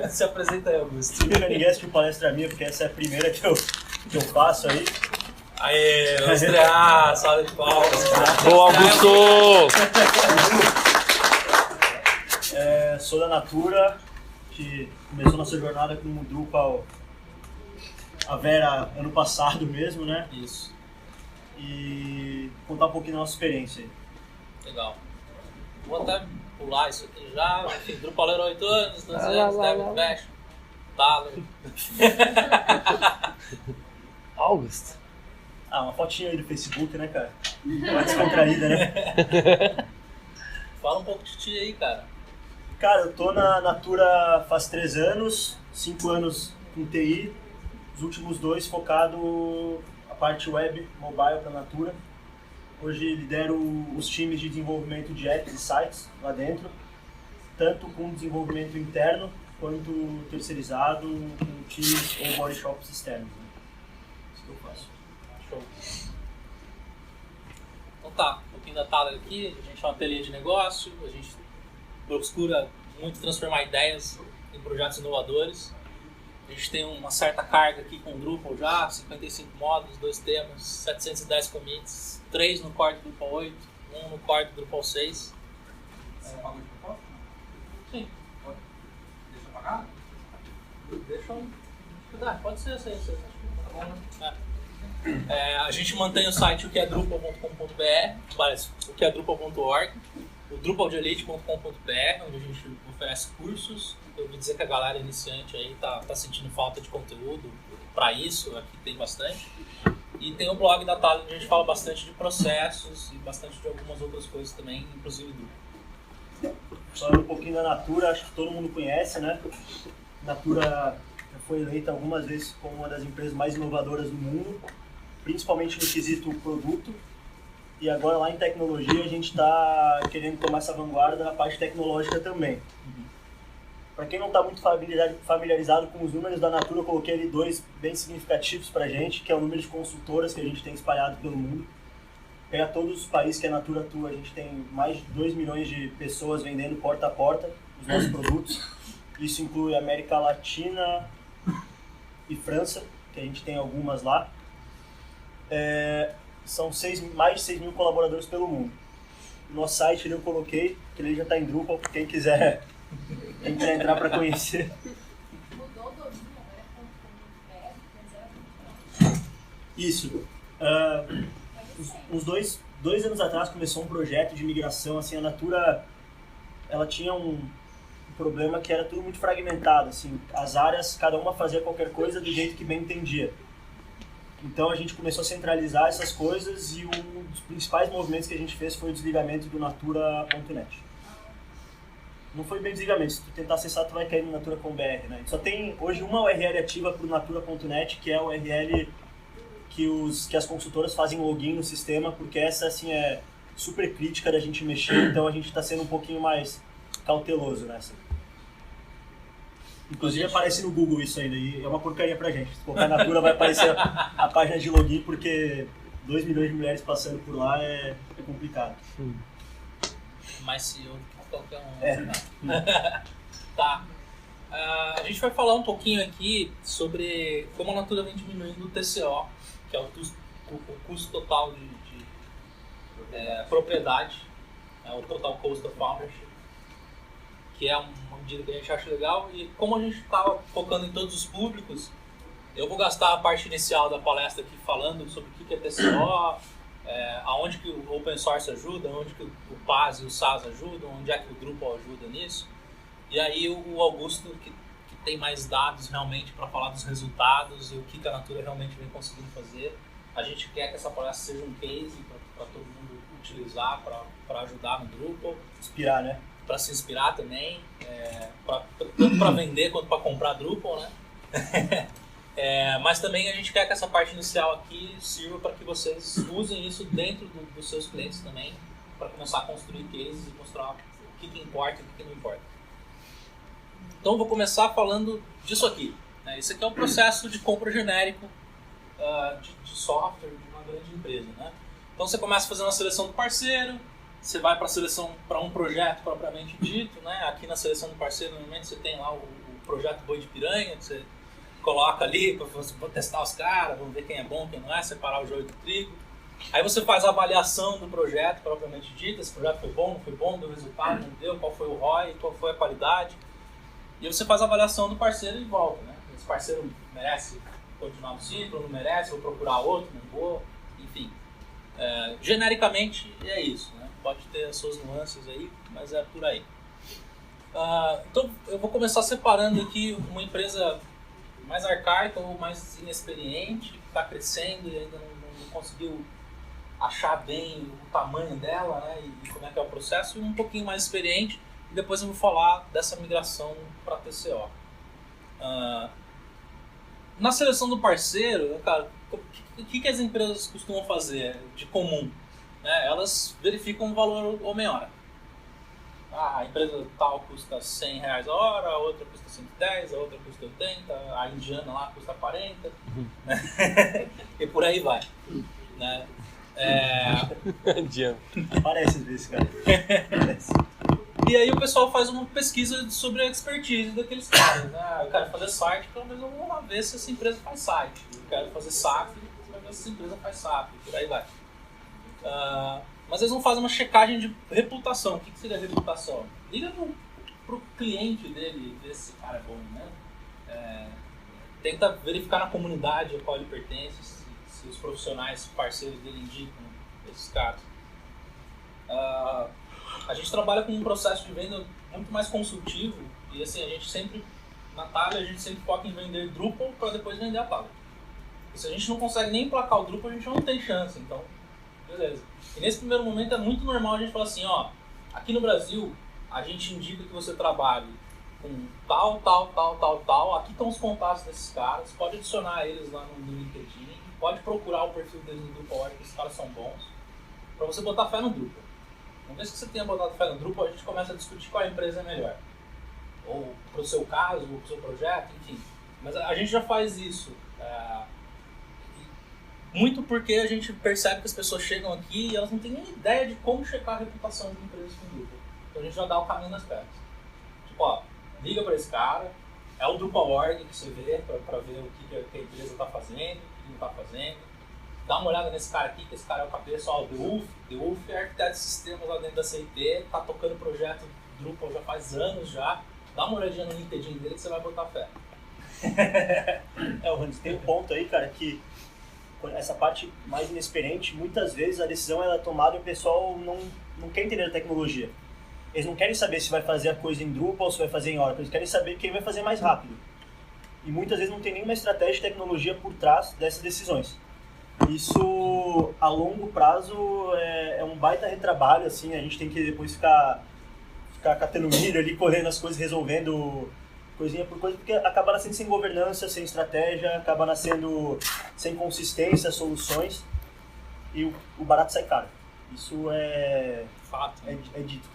Se apresenta aí, Augusto. Nunca ninguém assistiu palestra minha, porque essa é a primeira que eu faço aí. Aê, vamos estrear, salve de palmas. Boa, Augusto! Sou da Natura, que começou nossa jornada com o Drupal, a Vera, ano passado mesmo, né? Isso. E contar um pouquinho da nossa experiência aí. Legal. Vou até pular isso aqui já. Enfim, Drupaleiro 8 anos, 12 anos, David Bash, Tyler. Augusto. Uma fotinha aí do Facebook, né, cara? Uma descontraída, né? Fala um pouco de ti aí, cara. Cara, eu tô na Natura faz 3 anos, 5 anos com TI, os últimos 2 focado a parte web, mobile pra Natura. Hoje lidero os times de desenvolvimento de apps e sites lá dentro, tanto com desenvolvimento interno quanto terceirizado com times ou body shops externos. Né? Isso que eu faço. Show. Então tá, um pouquinho da Tyler aqui, a gente é uma ateliê de negócio, a gente procura muito transformar ideias em projetos inovadores. A gente tem uma certa carga aqui com o Drupal já, 55 módulos, 2 temas, 710 commits, 3 no core do Drupal 8, 1 no core do Drupal 6. Você pagou de propósito? Sim. Deixa eu pagar? Deixa eu... Pode ser, sim. Tá bom, né? A gente mantém o site o que é drupal.com.br, o que é drupal.org, o drupaldelite.com.br, onde a gente oferece cursos. Eu ouvi dizer que a galera iniciante aí tá sentindo falta de conteúdo para isso, aqui tem bastante. E tem o blog da Tyler, onde a gente fala bastante de processos e bastante de algumas outras coisas também, inclusive Drupal. Falando um pouquinho da Natura, acho que todo mundo conhece, né? Natura já foi eleita algumas vezes como uma das empresas mais inovadoras do mundo, principalmente no quesito produto. E agora lá em tecnologia a gente está querendo tomar essa vanguarda na parte tecnológica também. Para quem não está muito familiarizado com os números da Natura, eu coloquei ali 2 bem significativos para a gente, que é o número de consultoras que a gente tem espalhado pelo mundo. Pega todos os países que a Natura atua, a gente tem mais de 2 milhões de pessoas vendendo porta a porta os nossos produtos. Isso inclui América Latina e França, que a gente tem algumas lá. São mais de 6 mil colaboradores pelo mundo. No nosso site eu coloquei, que ele já está em Drupal, quem quiser entrar para conhecer. Mudou o domínio, agora é .com.br. Isso. Uns dois anos atrás começou um projeto de migração. Assim, a Natura ela tinha um problema que era tudo muito fragmentado. Assim, as áreas, cada uma fazia qualquer coisa do jeito que bem entendia. Então a gente começou a centralizar essas coisas e um dos principais movimentos que a gente fez foi o desligamento do Natura.net. Não foi bem desligamento, se tu tentar acessar tu vai cair no Natura.com.br, né? Só tem hoje uma URL ativa para o Natura.net, que é a URL que as consultoras fazem login no sistema, porque essa assim é super crítica da gente mexer, então a gente está sendo um pouquinho mais cauteloso nessa. Inclusive aparece no Google isso ainda, e é uma porcaria pra gente. Se colocar Natura vai aparecer a página de login, porque 2 milhões de mulheres passando por lá é complicado. Mais CEO do que qualquer um. Tá. A gente vai falar um pouquinho aqui sobre como a Natura vem diminuindo o TCO, que é o custo total de propriedade, o Total Cost of Ownership, que é uma medida que a gente acha legal. E como a gente estava focando em todos os públicos, eu vou gastar a parte inicial da palestra aqui falando sobre o que é TCO, aonde que o Open Source ajuda, onde que o PaaS e o SaaS ajudam, onde é que o Drupal ajuda nisso. E aí o Augusto, que tem mais dados realmente para falar dos resultados e o que a Natura realmente vem conseguindo fazer. A gente quer que essa palestra seja um case para todo mundo utilizar, para ajudar no Drupal. Inspirar, né? Para se inspirar também, tanto para vender quanto para comprar Drupal, né? Mas também a gente quer que essa parte inicial aqui sirva para que vocês usem isso dentro dos seus clientes também, para começar a construir cases e mostrar o que importa e o que não importa. Então eu vou começar falando disso aqui, né? Esse aqui é um processo de compra genérico de software de uma grande empresa, né? Então você começa fazendo uma seleção do parceiro, você vai para a seleção para um projeto propriamente dito, né? Aqui na seleção do parceiro, normalmente você tem lá o projeto Boi de Piranha, que você coloca ali para testar os caras, vamos ver quem é bom, quem não é, separar o joio do trigo. Aí você faz a avaliação do projeto propriamente dito, esse projeto foi bom, não foi bom, deu resultado, não deu, qual foi o ROI, qual foi a qualidade. E você faz a avaliação do parceiro e volta, né? Esse parceiro merece continuar no ciclo, não merece, vou procurar outro, não vou, enfim. Genericamente é isso, né? Pode ter as suas nuances aí, mas é por aí. Então eu vou começar separando aqui uma empresa mais arcaica ou mais inexperiente, que está crescendo e ainda não conseguiu achar bem o tamanho dela, né? E como é que é o processo, e um pouquinho mais experiente, e depois eu vou falar dessa migração para TCO. Na seleção do parceiro, cara, o que as empresas costumam fazer de comum? Né? Elas verificam o valor homem-hora. A empresa tal custa R$100 a hora, a outra custa 110, a outra custa 80, a indiana lá custa 40, né? E por aí vai. Né? Indiana. Parece às vezes, cara. Parece. E aí o pessoal faz uma pesquisa sobre a expertise daqueles caras. Né? Eu quero fazer site, pelo menos eu vou lá ver se essa empresa faz site. Eu quero fazer SAP, eu ver se essa empresa faz SAP, por aí vai. Mas eles não fazem uma checagem de reputação. O que seria reputação? Liga pro cliente dele, ver se esse cara é bom, né? Tenta verificar na comunidade a qual ele pertence, se os profissionais parceiros dele indicam esses caras. A gente trabalha com um processo de venda muito mais consultivo e assim, a gente sempre, na Thalia, a gente sempre foca em vender Drupal para depois vender a Thalia. E se a gente não consegue nem emplacar o Drupal, a gente não tem chance, então beleza. E nesse primeiro momento é muito normal a gente falar assim, ó, aqui no Brasil a gente indica que você trabalhe com tal, aqui estão os contatos desses caras, pode adicionar eles lá no LinkedIn, pode procurar o perfil deles no Drupal, que esses caras são bons, para você botar fé no Drupal. Uma vez que você tenha botado fé no Drupal, a gente começa a discutir qual empresa é melhor. Ou para o seu caso, ou para o seu projeto, enfim. Mas a gente já faz isso. Muito porque a gente percebe que as pessoas chegam aqui e elas não têm nem ideia de como checar a reputação de empresas com Drupal. Então a gente já dá o caminho das pedras. Tipo, ó, liga para esse cara, é o Drupal.org que você vê para ver o que a empresa está fazendo, o que não está fazendo. Dá uma olhada nesse cara aqui, que esse cara é o cabeça, ó, The Wolf é arquiteto de sistemas lá dentro da CIT, tá tocando projeto Drupal já faz anos já. Dá uma olhadinha no LinkedIn dele que você vai botar fé. Randy, tem um ponto aí, cara, que essa parte mais inexperiente, muitas vezes a decisão ela é tomada e o pessoal não quer entender a tecnologia. Eles não querem saber se vai fazer a coisa em Drupal ou se vai fazer em Oracle, eles querem saber quem vai fazer mais rápido. E muitas vezes não tem nenhuma estratégia de tecnologia por trás dessas decisões. Isso, a longo prazo, é um baita retrabalho, assim, a gente tem que depois ficar catando milho ali, correndo as coisas, resolvendo coisinha por coisa, porque acaba nascendo sem governança, sem estratégia, acaba nascendo sem consistência, soluções, e o barato sai caro. Isso é Fato. É dito.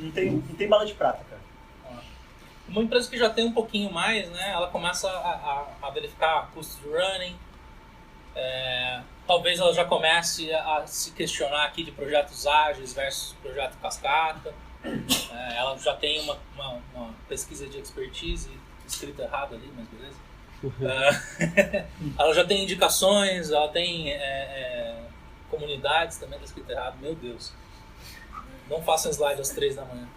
Não tem bala de prata, cara. Uma empresa que já tem um pouquinho mais, né, ela começa a verificar custos de running. Talvez ela já comece a se questionar aqui de projetos ágeis versus projeto cascata. Ela já tem uma pesquisa de expertise escrita errado ali, mas beleza. Ela já tem indicações, ela tem comunidades também, tá escrito errado, meu Deus. Não façam slide às 3 da manhã.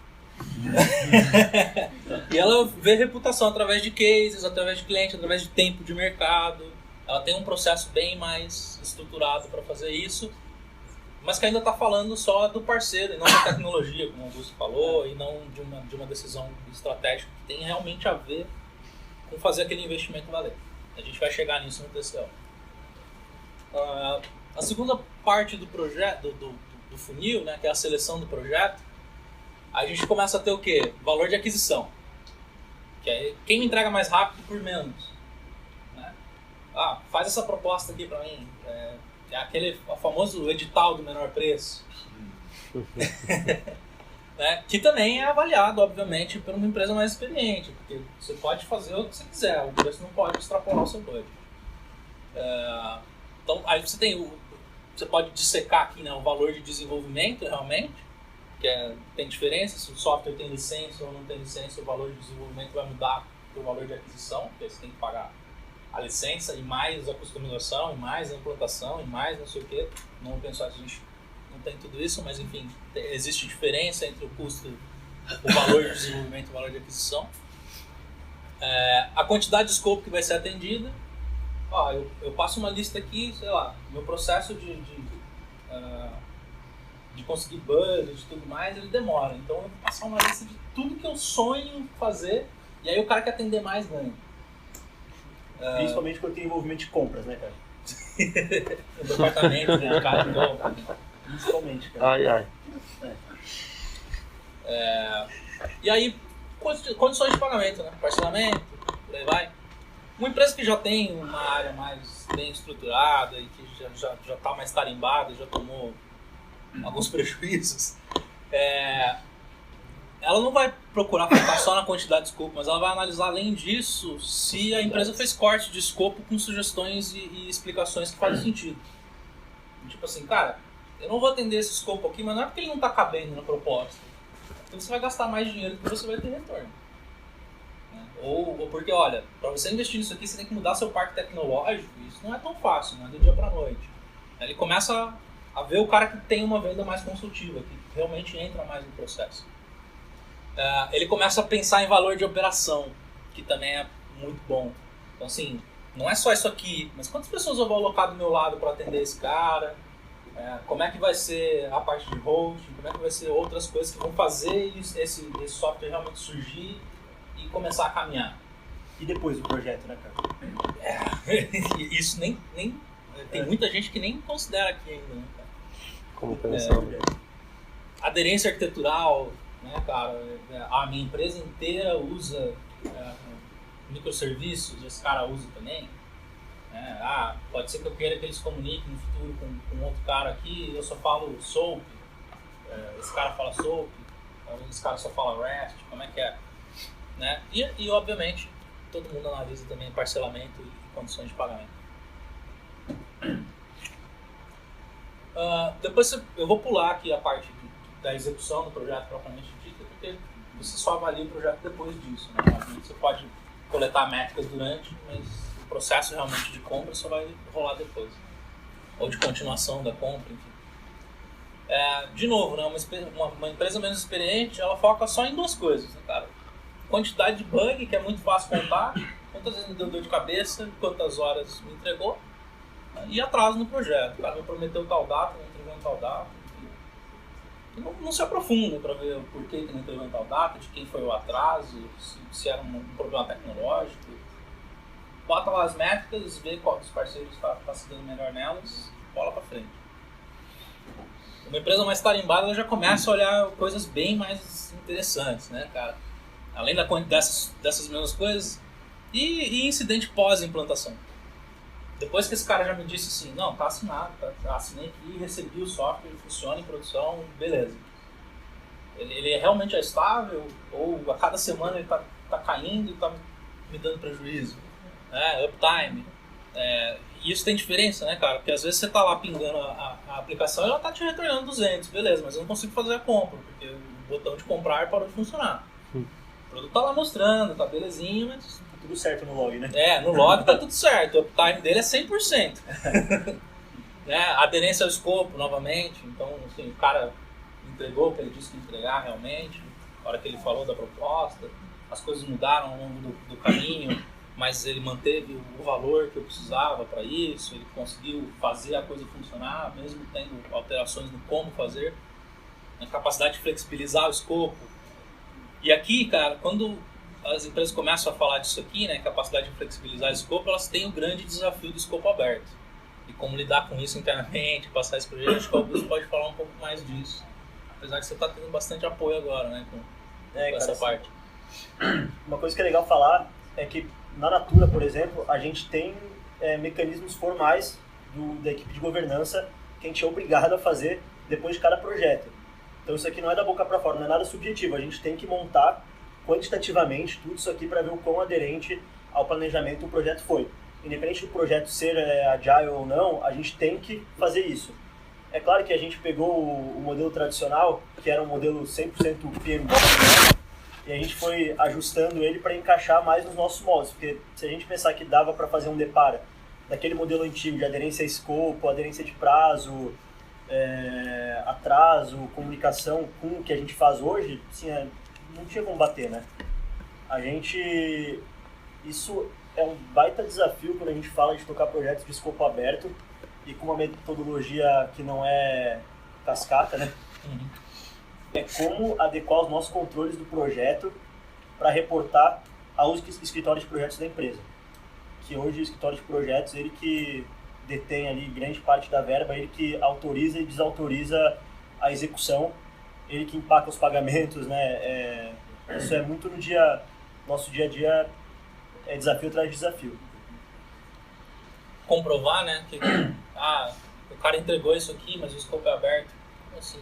E ela vê reputação através de cases, através de cliente, através de tempo de mercado. Ela tem um processo bem mais estruturado para fazer isso, mas que ainda está falando só do parceiro e não da tecnologia, como o Augusto falou, e não de uma decisão estratégica que tem realmente a ver com fazer aquele investimento valer. A gente vai chegar nisso no TCO. A segunda parte do projeto, do funil, né, que é a seleção do projeto, a gente começa a ter o quê? Valor de aquisição, que é quem me entrega mais rápido por menos. Faz essa proposta aqui para mim. É aquele famoso edital do menor preço. Né? Que também é avaliado, obviamente, por uma empresa mais experiente, porque você pode fazer o que você quiser, o preço não pode extrapolar o seu budget. Então, aí você tem você pode dissecar aqui, né, o valor de desenvolvimento realmente, tem diferença, se o software tem licença ou não tem licença, o valor de desenvolvimento vai mudar para o valor de aquisição, porque você tem que pagar a licença e mais a customização, e mais a implantação, e mais não sei o que. Não vou pensar que a gente não tem tudo isso, mas enfim, existe diferença entre o custo, o valor de desenvolvimento e o valor de aquisição. A quantidade de scope que vai ser atendida. Eu passo uma lista aqui, sei lá, meu processo de conseguir budget e tudo mais, ele demora. Então eu vou passar uma lista de tudo que eu sonho em fazer, e aí o cara que atender mais ganha. Principalmente quando tem envolvimento de compras, né, cara? O departamento dedicado de compra. Principalmente, cara. Ai. E aí, condições de pagamento, né? Parcelamento, por aí vai. Uma empresa que já tem uma área mais bem estruturada e que já está mais tarimbada, já tomou alguns prejuízos, ela não vai procurar focar só na quantidade de escopo, mas ela vai analisar além disso se a empresa fez corte de escopo com sugestões e explicações que fazem sentido. Tipo assim, cara, eu não vou atender esse escopo aqui, mas não é porque ele não está cabendo na proposta. Então você vai gastar mais dinheiro do que você vai ter retorno. Ou porque, olha, para você investir nisso aqui, você tem que mudar seu parque tecnológico, e isso não é tão fácil, não é do dia para a noite. Ele começa a ver o cara que tem uma venda mais consultiva, que realmente entra mais no processo. Ele começa a pensar em valor de operação, que também é muito bom. Então, assim, não é só isso aqui, mas quantas pessoas eu vou alocar do meu lado para atender esse cara? Como é que vai ser a parte de hosting? Como é que vai ser outras coisas que vão fazer esse software realmente surgir e começar a caminhar? E depois do projeto, né, cara? Isso nem tem muita gente que nem considera aqui ainda, né, cara? Como pensão. Aderência arquitetural, né, cara? A minha empresa inteira usa microserviços, esse cara usa também. Pode ser que eu queira que eles comuniquem no futuro com outro cara aqui, eu só falo SOAP, esse cara fala SOAP, esse cara só fala REST, como é que é? Né? E obviamente, todo mundo analisa também parcelamento e condições de pagamento. Depois eu vou pular aqui a parte da execução do projeto propriamente dita, porque você só avalia o projeto depois disso. Né? Você pode coletar métricas durante, mas o processo realmente de compra só vai rolar depois. Ou de continuação da compra, enfim. De novo, né? Uma empresa menos experiente, ela foca só em duas coisas, né, cara? Quantidade de bug, que é muito fácil contar, quantas vezes me deu dor de cabeça, quantas horas me entregou, e atraso no projeto. O cara me prometeu tal data, não entregou em tal data. Não se aprofunda para ver por que não entregou em tal data, de quem foi o atraso, se era um problema tecnológico. Bota lá as métricas, vê qual dos parceiros está se dando melhor nelas, bola para frente. Uma empresa mais tarimbada, ela já começa a olhar coisas bem mais interessantes, né, cara? Além dessas mesmas coisas, e incidente pós-implantação. Depois que esse cara já me disse assim, não, tá assinado, assinei aqui, recebi o software, ele funciona em produção, beleza. Ele realmente é estável, ou a cada semana ele tá caindo e tá me dando prejuízo. Uptime. E isso tem diferença, né, cara? Porque às vezes você tá lá pingando a aplicação e ela tá te retornando 200, beleza, mas eu não consigo fazer a compra, porque o botão de comprar parou de funcionar. O produto tá lá mostrando, tá belezinho, mas... Tá tudo certo no log, né? No log tá tudo certo, o uptime dele é 100%. Aderência ao escopo, novamente, então, assim, o cara entregou o que ele disse que ia entregar realmente, na hora que ele falou da proposta, as coisas mudaram ao longo do caminho, mas ele manteve o valor que eu precisava para isso, ele conseguiu fazer a coisa funcionar, mesmo tendo alterações no como fazer, a capacidade de flexibilizar o escopo. E aqui, cara, quando as empresas começam a falar disso aqui, né, capacidade de flexibilizar o escopo, elas têm o grande desafio do escopo aberto. E como lidar com isso internamente, passar isso para gente, acho que o Augusto pode falar um pouco mais disso. Apesar que você está tendo bastante apoio agora, né, com essa parte. Uma coisa que é legal falar é que na Natura, por exemplo, a gente tem mecanismos formais da equipe de governança que a gente é obrigado a fazer depois de cada projeto. Então isso aqui não é da boca para fora, não é nada subjetivo. A gente tem que montar quantitativamente tudo isso aqui para ver o quão aderente ao planejamento o projeto foi. Independente do projeto ser agile ou não, a gente tem que fazer isso. É claro que a gente pegou o modelo tradicional, que era um modelo 100% PMBOK, e a gente foi ajustando ele para encaixar mais nos nossos moldes, porque se a gente pensar que dava para fazer um depara daquele modelo antigo de aderência a escopo, aderência de prazo, atraso, comunicação com o que a gente faz hoje, assim, não tinha como bater, né? Isso é um baita desafio quando a gente fala de tocar projetos de escopo aberto e com uma metodologia que não é cascata, né? É como adequar os nossos controles do projeto para reportar aos escritórios de projetos da empresa. Que hoje o escritório de projetos, ele que detém ali grande parte da verba, ele que autoriza e desautoriza a execução, ele que empaca os pagamentos, né? Isso é muito nosso dia a dia, é desafio atrás de desafio. Comprovar, né, que o cara entregou isso aqui, mas o escopo é aberto. Como assim?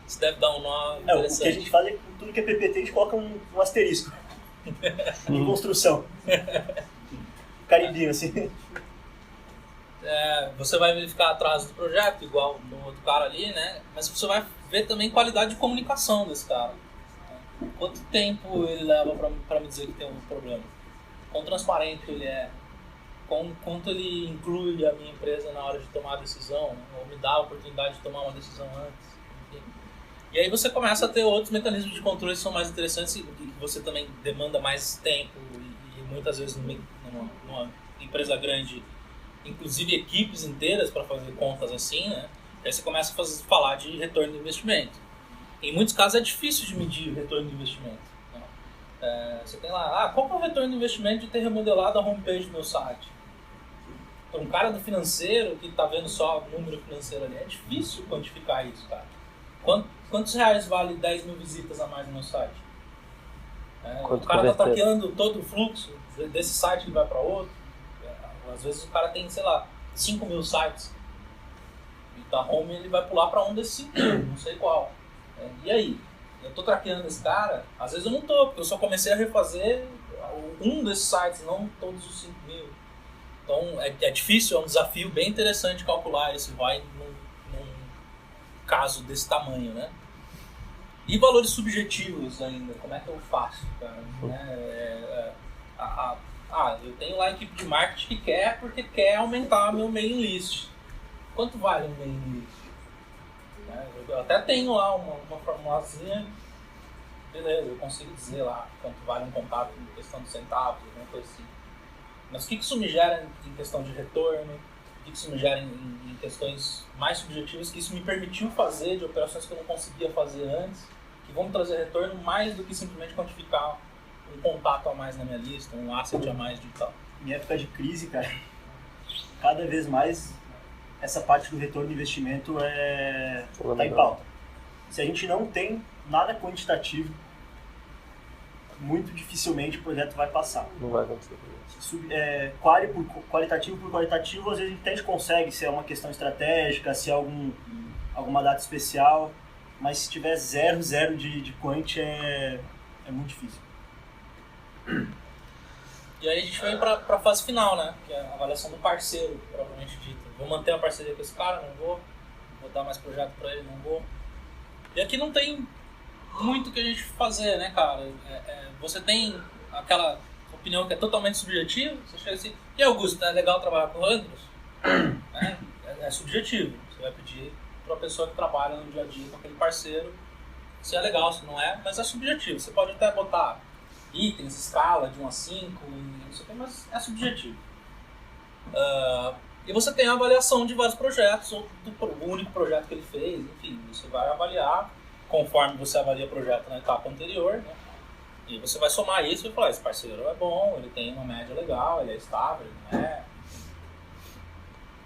Isso deve dar um nó interessante. O que a gente faz é que tudo que é PPT a gente coloca um asterisco em construção. Carimbinho, assim. Você vai verificar atraso do projeto, igual no outro cara ali, né? Mas você vai ver também qualidade de comunicação desse cara. Quanto tempo ele leva para me dizer que tem um problema? Quão transparente ele é? Quanto ele inclui a minha empresa na hora de tomar a decisão? Ou me dá a oportunidade de tomar uma decisão antes? Enfim. E aí você começa a ter outros mecanismos de controle que são mais interessantes e que você também demanda mais tempo e muitas vezes numa empresa grande, inclusive equipes inteiras para fazer contas assim, né? Aí você começa a falar de retorno de investimento. Em muitos casos é difícil de medir o retorno de investimento. Né? Você tem lá, qual que é o retorno de investimento de ter remodelado a homepage do meu site? Para um cara do financeiro que está vendo só o número financeiro ali, é difícil quantificar isso, cara. Quantos reais vale 10 mil visitas a mais no meu site? O cara está traqueando todo o fluxo desse site que vai para outro. Às vezes o cara tem, sei lá, 5 mil sites. E da home ele vai pular para um desses 5 mil, não sei qual. E aí? Eu estou traqueando esse cara? Às vezes eu não estou, porque eu só comecei a refazer um desses sites, não todos os 5 mil. Então é difícil, é um desafio bem interessante calcular esse ROI num caso desse tamanho, né? E valores subjetivos ainda, como é que eu faço, cara? Eu tenho lá a equipe de marketing que quer porque quer aumentar meu mailing list. Quanto vale um mailing list? Eu até tenho lá uma formulazinha, beleza, eu consigo dizer lá quanto vale um contato em questão de centavos, alguma coisa assim. Mas o que isso me gera em questão de retorno? O que isso me gera em questões mais subjetivas que isso me permitiu fazer de operações que eu não conseguia fazer antes, que vão me trazer retorno mais do que simplesmente quantificar um contato a mais na minha lista, um asset a mais digital. Em época de crise, cara, cada vez mais essa parte do retorno de investimento está em pauta. Se a gente não tem nada quantitativo, muito dificilmente o projeto vai passar. Não vai acontecer. Qualitativo por qualitativo, às vezes a gente consegue, se é uma questão estratégica, se é alguma data especial, mas se tiver zero de quant é muito difícil. E aí a gente vem para a fase final, né? Que é a avaliação do parceiro, provavelmente dito. Vou manter a parceria com esse cara? Não vou. Vou dar mais projeto para ele? Não vou. E aqui não tem muito que a gente fazer, né, cara? Você tem aquela opinião que é totalmente subjetiva. Você chega assim, e Augusto, é legal trabalhar com Andros? É subjetivo. Você vai pedir para a pessoa que trabalha no dia a dia com aquele parceiro se é legal, se não é, mas é subjetivo. Você pode até botar itens, escala de 1 a 5, não sei o que, mas é subjetivo. E você tem a avaliação de vários projetos, ou do único projeto que ele fez, enfim, você vai avaliar conforme você avalia o projeto na etapa anterior, né? E você vai somar isso e falar, esse parceiro é bom, ele tem uma média legal, ele é estável, ele não é.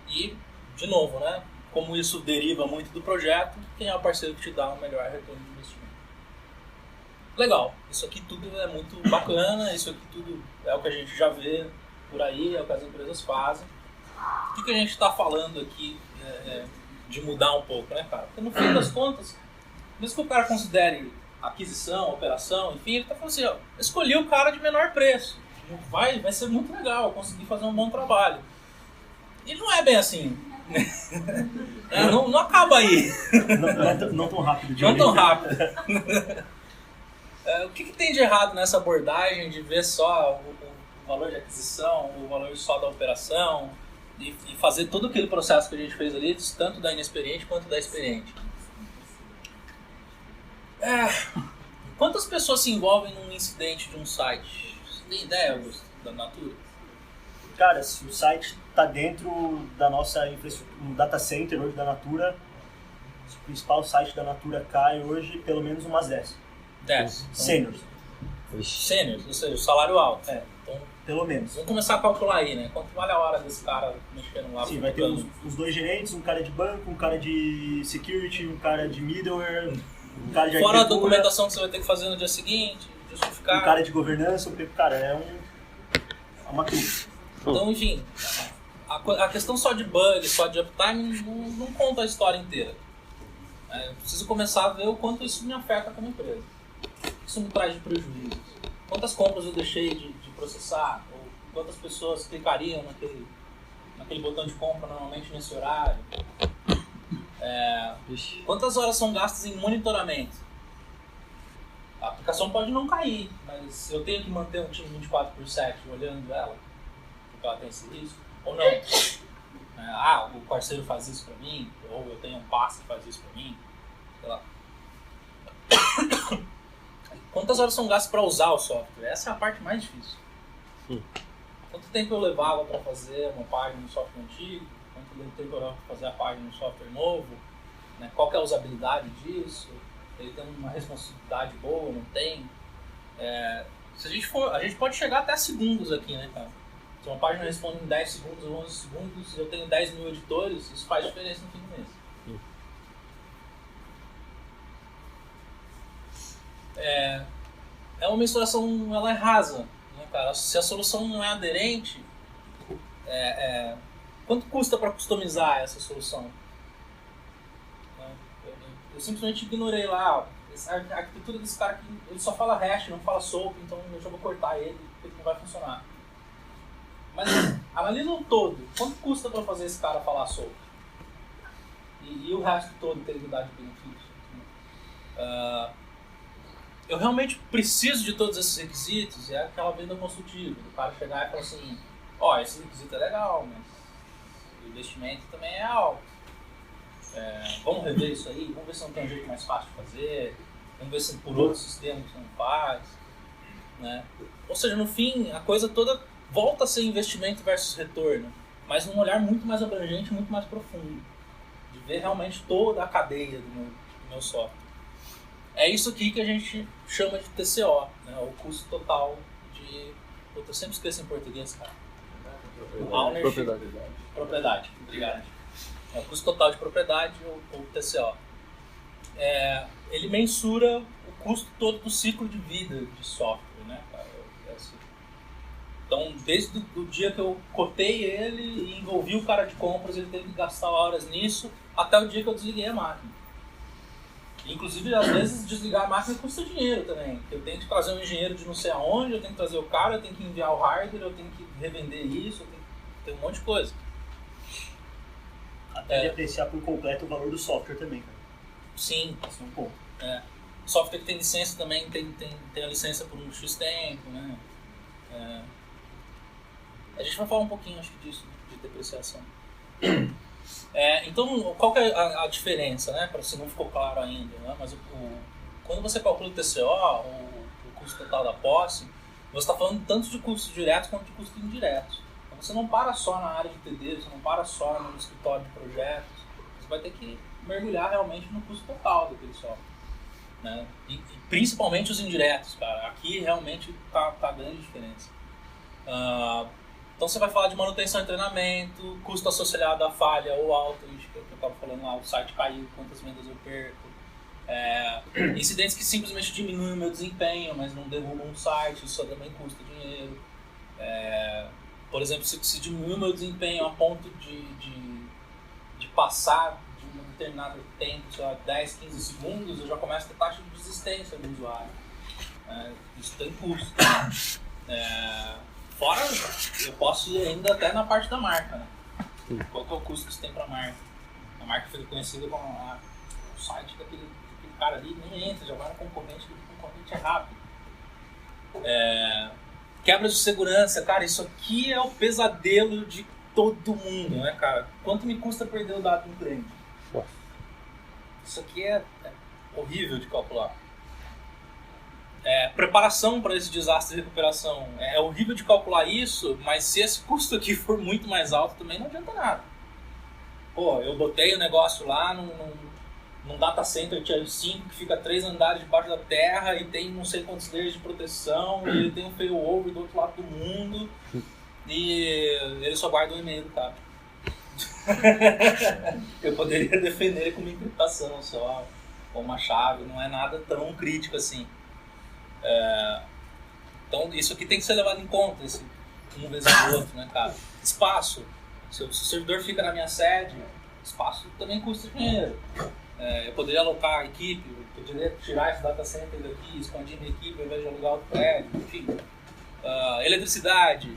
E, de novo, né? Como isso deriva muito do projeto, quem é o parceiro que te dá o melhor retorno de investimento? Legal, isso aqui tudo é muito bacana, isso aqui tudo é o que a gente já vê por aí, é o que as empresas fazem. O que a gente está falando aqui de mudar um pouco, né, cara? Porque no fim das contas, mesmo que o cara considere aquisição, operação, enfim, ele está falando assim, ó, escolhi o cara de menor preço, vai ser muito legal, eu consegui fazer um bom trabalho. E não é bem assim, Não acaba aí. Não tão rápido. Não tão rápido. O que tem de errado nessa abordagem de ver só o valor de aquisição, o valor só da operação e fazer todo aquele processo que a gente fez ali, tanto da inexperiente quanto da experiente? Quantas pessoas se envolvem num incidente de um site? Você tem ideia, Augusto, da Natura? Cara, se o site está dentro da nossa infraestrutura, no data center hoje da Natura, se o principal site da Natura cai hoje, pelo menos umas 10. 10. Seniors. Sêniors, ou seja, o salário alto. Então, pelo menos. vamos começar a calcular aí, né? Quanto vale a hora desse cara mexendo lá? Sim, vai ter os 2 gerentes, um cara de banco, um cara de security, um cara de middleware, um cara de Fora a arquitetura, documentação que você vai ter que fazer no dia seguinte, justificar. um cara de governança, porque, cara, é uma truque. Então, enfim, a questão só de bug, só de uptime, não conta a história inteira. Eu preciso começar a ver o quanto isso me afeta como empresa. O que isso me traz de prejuízos. Quantas compras eu deixei de processar, ou quantas pessoas clicariam naquele botão de compra normalmente nesse horário. Quantas horas são gastas em monitoramento. A aplicação pode não cair, mas eu tenho que manter um time 24/7 olhando ela, porque ela tem esse risco, ou não. O parceiro faz isso pra mim, ou eu tenho um passe que faz isso pra mim, sei lá. Quantas horas são gastas para usar o software? Essa é a parte mais difícil. Quanto tempo eu levava para fazer uma página no software antigo? Quanto tempo eu levava para fazer a página no software novo? Né? Qual que é a usabilidade disso? Ele tem uma responsividade boa, não tem? Se a gente pode chegar até segundos aqui, né, cara? Se uma página responde em 10 segundos ou 11 segundos, eu tenho 10 mil editores, isso faz diferença no fim do mês. É uma mensuração, ela é rasa, né, cara? Se a solução não é aderente, quanto custa para customizar essa solução? Eu simplesmente ignorei lá, a arquitetura desse cara aqui, ele só fala hash, não fala SOAP, então eu já vou cortar ele, porque ele não vai funcionar. Mas analisa o todo, quanto custa para fazer esse cara falar SOAP? E o resto todo ter que dar de benefício? Eu realmente preciso de todos esses requisitos, é aquela venda consultiva, o cara chegar e falar assim, esse requisito é legal, mas o investimento também é alto. Vamos rever isso aí, vamos ver se não tem um jeito mais fácil de fazer, vamos ver se por outro sistema você não faz. Né? Ou seja, no fim, a coisa toda volta a ser investimento versus retorno, mas num olhar muito mais abrangente, muito mais profundo, de ver realmente toda a cadeia do meu software. É isso aqui que a gente chama de TCO, né? O custo total de... Eu sempre esqueço em português, cara. Propriedade, obrigado. O custo total de propriedade, ou TCO. Ele mensura o custo todo do ciclo de vida de software, né, cara? Então, desde o dia que eu cotei ele e envolvi o cara de compras, ele teve que gastar horas nisso, até o dia que eu desliguei a máquina. Inclusive, às vezes, desligar a máquina custa dinheiro também. Eu tenho que trazer um engenheiro de não sei aonde, eu tenho que trazer o cara, eu tenho que enviar o hardware, eu tenho que revender isso, tem um monte de coisa. Até de apreciar por completo o valor do software também, cara. Sim. Esse é um ponto. Software que tem licença também tem a licença por um X tempo, né? A gente vai falar um pouquinho, acho que, disso, de depreciação. Então, qual que é a diferença, né? Se não ficou claro ainda, né? Mas quando você calcula o TCO, o custo total da posse, você está falando tanto de custos diretos quanto de custos indiretos. Então, você não para só na área de TD, você não para só no escritório de projetos, você vai ter que mergulhar realmente no custo total daquele software. Né? E principalmente os indiretos, cara. Aqui realmente tá grande diferença. Então você vai falar de manutenção e treinamento, custo associado à falha ou outage, que eu estava falando lá, o site caiu, quantas vendas eu perco. Incidentes que simplesmente diminuem o meu desempenho, mas não derrubam um site, isso também custa dinheiro. Por exemplo, se diminuir o meu desempenho a ponto de passar de um determinado tempo, sei lá, 10, 15 segundos, eu já começo a ter taxa de desistência do usuário. Isso tem custo. Fora, eu posso ir ainda até na parte da marca, né? Qual que é o custo que você tem para a marca? A marca fica conhecida como o site daquele cara ali, nem entra, já vai no concorrente, o concorrente é rápido. Quebras de segurança, cara, isso aqui é o pesadelo de todo mundo, né, cara? Quanto me custa perder o dado do cliente? Isso aqui é horrível de calcular. Preparação para esse desastre de recuperação. É horrível de calcular isso, mas se esse custo aqui for muito mais alto, também não adianta nada. Pô, eu botei o negócio lá num data center Tier 5 que fica 3 andares debaixo da terra e tem não sei quantos layers de proteção, e ele tem um failover do outro lado do mundo e ele só guarda um e-mail do cara. Eu poderia defender ele com uma encriptação só, ou uma chave, não é nada tão crítico assim. Então isso aqui tem que ser levado em conta, esse um vezes o outro, né, cara? Espaço. Se o servidor fica na minha sede, espaço também custa dinheiro. Eu poderia alocar a equipe, eu poderia tirar esse data center daqui, expandir minha equipe ao invés de alugar outro prédio, enfim. Eletricidade,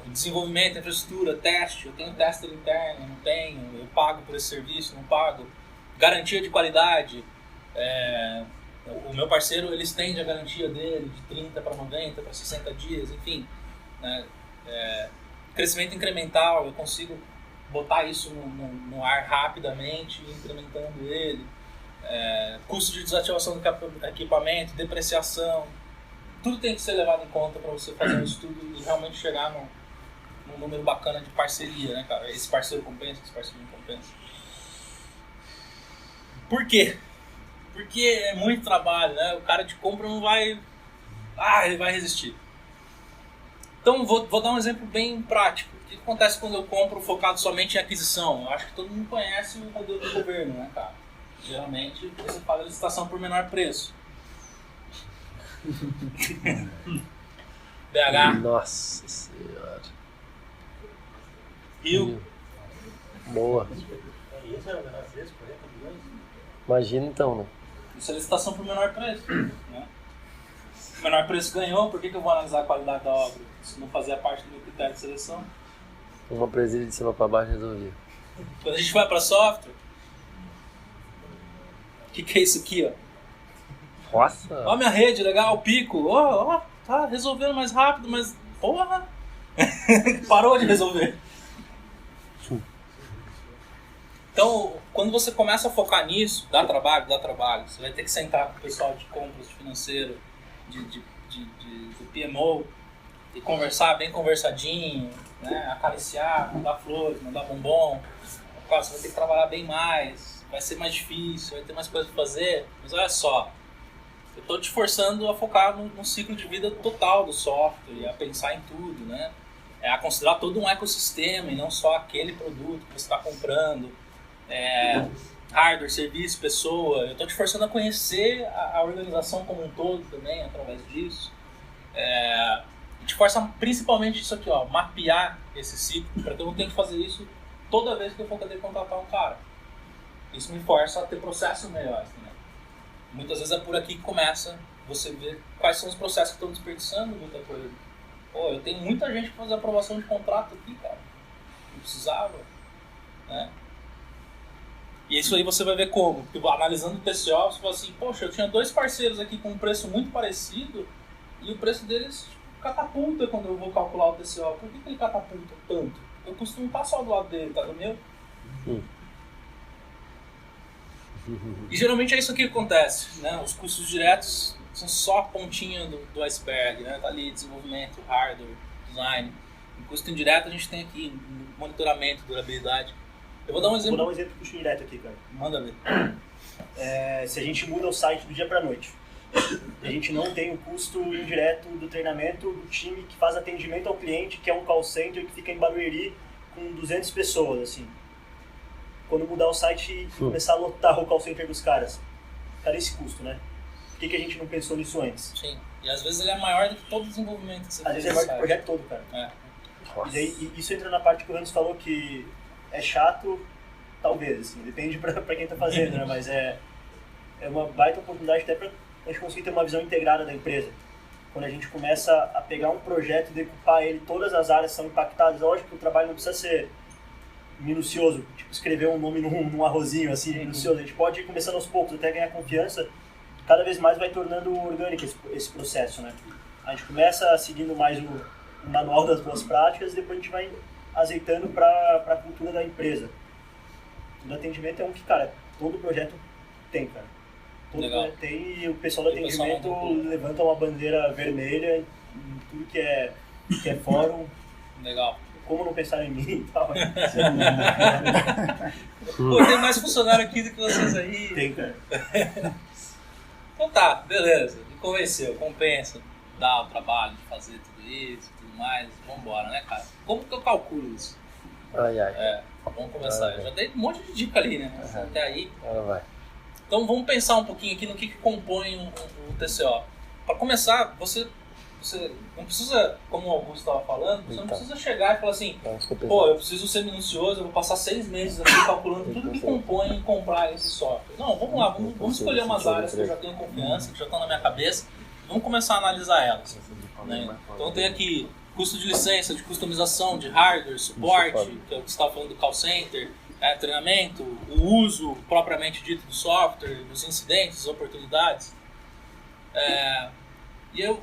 desenvolvimento, infraestrutura, teste. Eu tenho tester interno, não tenho, eu pago por esse serviço, não pago. Garantia de qualidade. O meu parceiro, ele estende a garantia dele de 30 para 90, para 60 dias, enfim. Crescimento incremental, eu consigo botar isso no ar rapidamente, incrementando ele. Custo de desativação do equipamento, depreciação. Tudo tem que ser levado em conta para você fazer um estudo e realmente chegar num número bacana de parceria, né, cara? Esse parceiro compensa, esse parceiro não compensa. Por quê? Porque é muito trabalho, né? O cara de compra não vai... ele vai resistir. Então, vou dar um exemplo bem prático. O que acontece quando eu compro focado somente em aquisição? Eu acho que todo mundo conhece o modelo do governo, né, cara? Geralmente, você faz a licitação por menor preço. BH. Nossa senhora. Rio. Boa. Isso era o menor preço, 40 milhões? Imagina então, né? Isso é licitação por menor preço, né? O menor preço ganhou, por que eu vou analisar a qualidade da obra? Se não fazia parte do meu critério de seleção. Uma presilha de cima para baixo resolvia. Quando a gente vai para software, o que é isso aqui, ó? Nossa! Ó a minha rede, legal, pico, tá resolvendo mais rápido, mas porra! Parou de resolver. Então, quando você começa a focar nisso, dá trabalho. Você vai ter que sentar com o pessoal de compras, de financeiro, do PMO e conversar bem conversadinho, né? Acariciar, mandar flores, mandar bombom. Você vai ter que trabalhar bem mais, vai ser mais difícil, vai ter mais coisas para fazer. Mas olha só, eu estou te forçando a focar no ciclo de vida total do software, a pensar em tudo, né? A considerar todo um ecossistema e não só aquele produto que você está comprando. Hardware, serviço, pessoa. Eu estou te forçando a conhecer a organização como um todo também através disso. Te força principalmente isso aqui, ó, mapear esse ciclo, para que eu não tenha que fazer isso toda vez que eu for querer contratar um cara. Isso me força a ter processos melhores também. Muitas vezes é por aqui que começa você ver quais são os processos que estão desperdiçando muita coisa. Eu tenho muita gente para fazer aprovação de contrato aqui, cara. Não precisava, né? E isso aí você vai ver como. Porque analisando o TCO, você fala assim, poxa, eu tinha 2 parceiros aqui com um preço muito parecido e o preço deles catapulta quando eu vou calcular o TCO. Por que ele catapulta tanto? Eu costumo estar só do lado dele, tá do meu? E geralmente é isso que acontece, né? Os custos diretos são só a pontinha do iceberg, né? Tá ali desenvolvimento, hardware, design. O custo indireto a gente tem aqui, monitoramento, durabilidade. Eu vou dar um exemplo. Vou dar um exemplo de custo indireto aqui, cara. Manda ver. Se a gente muda o site do dia para noite, a gente não tem o custo indireto do treinamento do time que faz atendimento ao cliente, que é um call center que fica em Barueri com 200 pessoas, assim. Quando mudar o site e começar a lotar o call center dos caras. Cara, esse custo, né? Por que a gente não pensou nisso antes? Sim. E às vezes ele é maior do que todo o desenvolvimento que você fez. Às vezes é maior que o projeto todo, cara. E daí, isso entra na parte que o Hans falou que é chato, talvez, assim, depende pra quem tá fazendo, né? Mas é uma baita oportunidade até pra a gente conseguir ter uma visão integrada da empresa. Quando a gente começa a pegar um projeto e decupar ele, todas as áreas são impactadas. Lógico que o trabalho não precisa ser minucioso, tipo escrever um nome num arrozinho, assim, minucioso. A gente pode ir começando aos poucos, até ganhar confiança. Cada vez mais vai tornando orgânico esse processo, né? A gente começa seguindo mais o manual das boas práticas e depois a gente vai azeitando para a cultura da empresa. O atendimento é um que, cara, todo projeto tem, cara. Todo Legal. projeto tem, e o pessoal do E o pessoal atendimento não levanta uma bandeira vermelha em tudo que é fórum. Legal. Como não pensar em mim e tal. Pô, tem mais funcionário aqui do que vocês aí. Tem, cara. Então tá, beleza. Me convenceu, compensa. Dá o trabalho de fazer tudo isso e tudo mais. Vambora, né, cara? Como que eu calculo isso? Ai, ai. Vamos começar. Eu já dei um monte de dica ali, né? Até aí. Agora vai. Então vamos pensar um pouquinho aqui no que compõe o TCO. Para começar, você não precisa, como o Augusto estava falando, você não precisa chegar e falar assim, pô, eu preciso ser minucioso, eu vou passar 6 meses aqui calculando tudo que compõe em comprar esse software. Não, vamos lá, vamos escolher umas áreas que eu já tenho confiança, que já estão na minha cabeça, vamos começar a analisar elas. Né? Então tem aqui custo de licença, de customização, de hardware, suporte, que é o que você estava falando do call center, treinamento, o uso propriamente dito do software, os incidentes, as oportunidades. E eu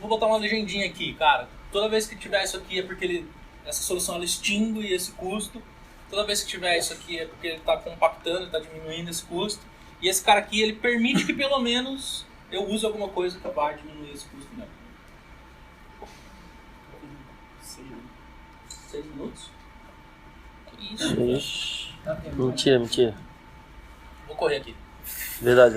vou botar uma legendinha aqui, cara. Toda vez que tiver isso aqui é porque essa solução ela extingue esse custo. Toda vez que tiver isso aqui é porque ele está compactando, está diminuindo esse custo. E esse cara aqui, ele permite que pelo menos eu use alguma coisa que vá diminuir esse custo mesmo. 6 minutos? Que isso? Ixi. Mentira. Vou correr aqui. Verdade.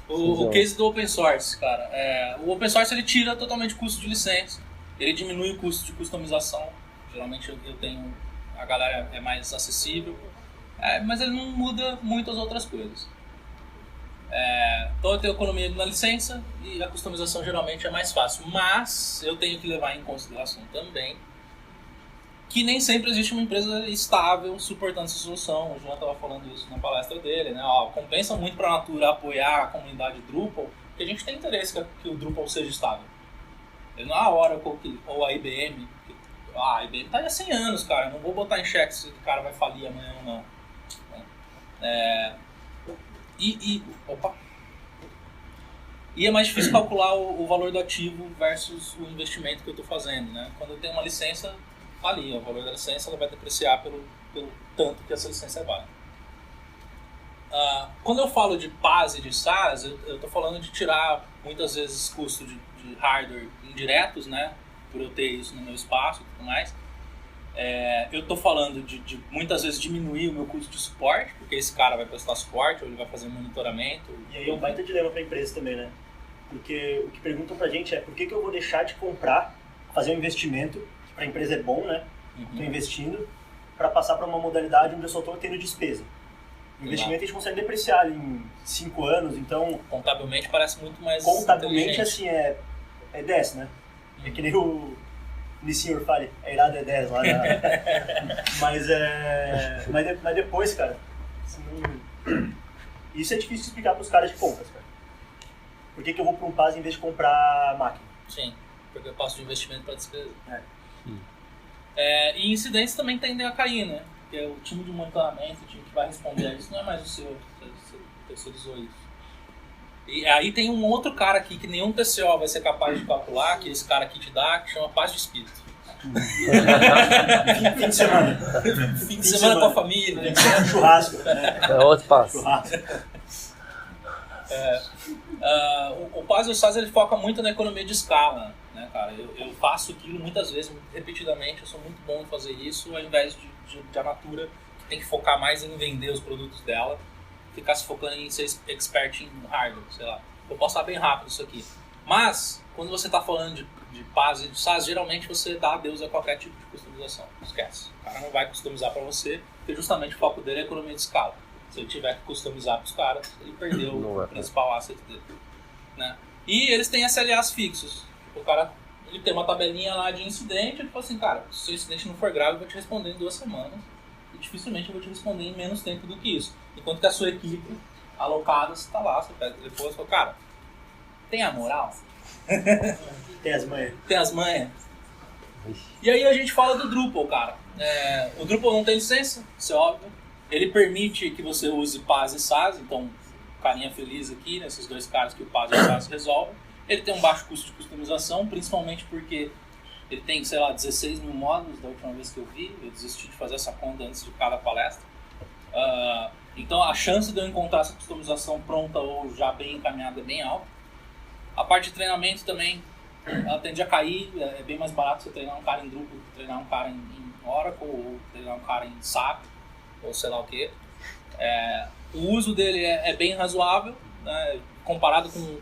O case do open source, cara. O open source ele tira totalmente o custo de licença. Ele diminui o custo de customização. Geralmente eu tenho... A galera é mais acessível. Mas ele não muda muito as outras coisas. Então eu tenho economia na licença e a customização geralmente é mais fácil. Mas eu tenho que levar em consideração também que nem sempre existe uma empresa estável suportando essa solução. O João estava falando isso na palestra dele, né? Compensa muito para a Natura apoiar a comunidade Drupal, porque a gente tem interesse que o Drupal seja estável. Ele não é a Oracle ou a IBM. A IBM está há 100 anos, cara. Eu não vou botar em xeque se o cara vai falir amanhã ou não. E é mais difícil calcular o valor do ativo versus o investimento que eu estou fazendo, né? Quando eu tenho uma licença, ali, o valor da licença ela vai depreciar pelo tanto que essa licença é válida. Quando eu falo de PaaS e de SaaS, eu estou falando de tirar muitas vezes custo de hardware indiretos, né? Por eu ter isso no meu espaço e tudo mais. Eu estou falando de muitas vezes diminuir o meu custo de suporte, porque esse cara vai prestar suporte ou ele vai fazer monitoramento. E aí é um baita dilema para a empresa também, né? Porque o que perguntam pra gente é por que eu vou deixar de comprar, fazer um investimento, que para a empresa é bom, né? Estou investindo, para passar para uma modalidade onde eu só estou tendo despesa. O investimento a gente consegue depreciar ali em 5 anos, então... Contabilmente parece muito mais contabilmente, assim, é 10, né? É que nem o senhor fale, é irado, é 10 lá, né? mas depois, cara, assim, isso é difícil de explicar para os caras de compras, cara. Por que eu vou para um PaaS em vez de comprar máquina? Sim, porque eu passo de investimento para despesa. E incidentes também tendem a cair, né? Porque o time de monitoramento, o time que vai responder a isso, não é mais o seu, você terceirizou isso. E aí tem um outro cara aqui que nenhum TCO vai ser capaz de calcular, que esse cara aqui te dá, que chama paz de espírito. Fim de semana. Fim de semana com a família. Tem que ser um churrasco. Né? É outro passo. Churrasco. O PaaS e o SaaS ele foca muito na economia de escala, né, cara? Eu faço aquilo muitas vezes, repetidamente, eu sou muito bom em fazer isso, ao invés de a Natura, que tem que focar mais em vender os produtos dela, ficar se focando em ser expert em hardware, sei lá. Vou passar bem rápido isso aqui. Mas, quando você está falando de PaaS e de SaaS, geralmente você dá adeus a qualquer tipo de customização. Esquece. O cara não vai customizar para você, porque justamente o foco dele é a economia de escala. Se ele tiver que customizar para os caras, ele perdeu o principal asset dele. Né? E eles têm SLAs fixos. O cara ele tem uma tabelinha lá de incidente, ele fala assim, cara, se o seu incidente não for grave, eu vou te responder em 2 semanas. E dificilmente eu vou te responder em menos tempo do que isso. Enquanto que a sua equipe alocada está lá, você pega o telefone e fala, cara, tem a moral? Tem as manhas. Tem as manhas? E aí a gente fala do Drupal, cara. O Drupal não tem licença, isso é óbvio. Ele permite que você use PaaS e SaaS, então carinha feliz aqui, nesses dois caras que o PaaS e o SaaS resolvem. Ele tem um baixo custo de customização, principalmente porque ele tem, sei lá, 16 mil módulos da última vez que eu vi. Eu desisti de fazer essa conta antes de cada palestra. Então a chance de eu encontrar essa customização pronta ou já bem encaminhada é bem alta. A parte de treinamento também, ela tende a cair. É bem mais barato você treinar um cara em Drupal do que treinar um cara em Oracle ou treinar um cara em SAP ou sei lá o que. O uso dele é bem razoável, né? Comparado com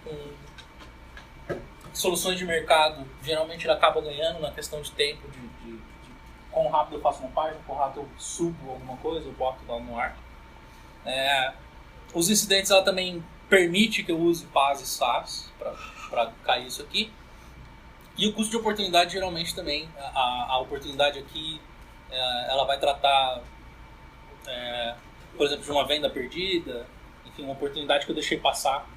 soluções de mercado. Geralmente ele acaba ganhando na questão de tempo, de quão rápido eu faço uma página, quão rápido eu subo alguma coisa, eu boto lá no ar. Os incidentes ela também permite que eu use PaaS e SaaS para cair isso aqui. E o custo de oportunidade geralmente também, a oportunidade aqui, ela vai tratar, por exemplo, de uma venda perdida, enfim, uma oportunidade que eu deixei passar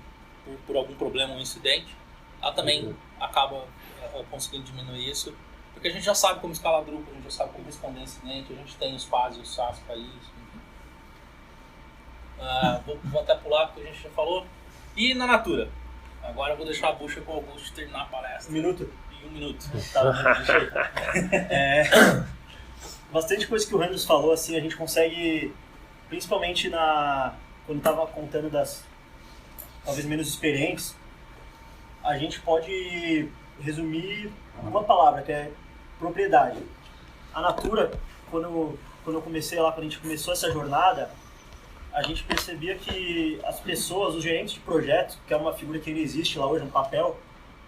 por algum problema ou incidente, ela também acaba conseguindo diminuir isso, porque a gente já sabe como escalar Drupal, a gente já sabe como responder incidente, a gente tem os PaaS e os SaaS para isso, enfim. Vou até pular porque a gente já falou. E na Natura? Agora eu vou deixar a bucha com o Augusto terminar a palestra. 1 minuto? Em 1 minuto. Tá, deixa aí. Bastante coisa que o Randus falou, assim, a gente consegue, principalmente quando estava contando das talvez menos experientes, a gente pode resumir uma palavra, que é propriedade. A Natura, quando eu comecei lá, quando a gente começou essa jornada, a gente percebia que as pessoas, os gerentes de projeto, que é uma figura que ainda existe lá hoje no papel,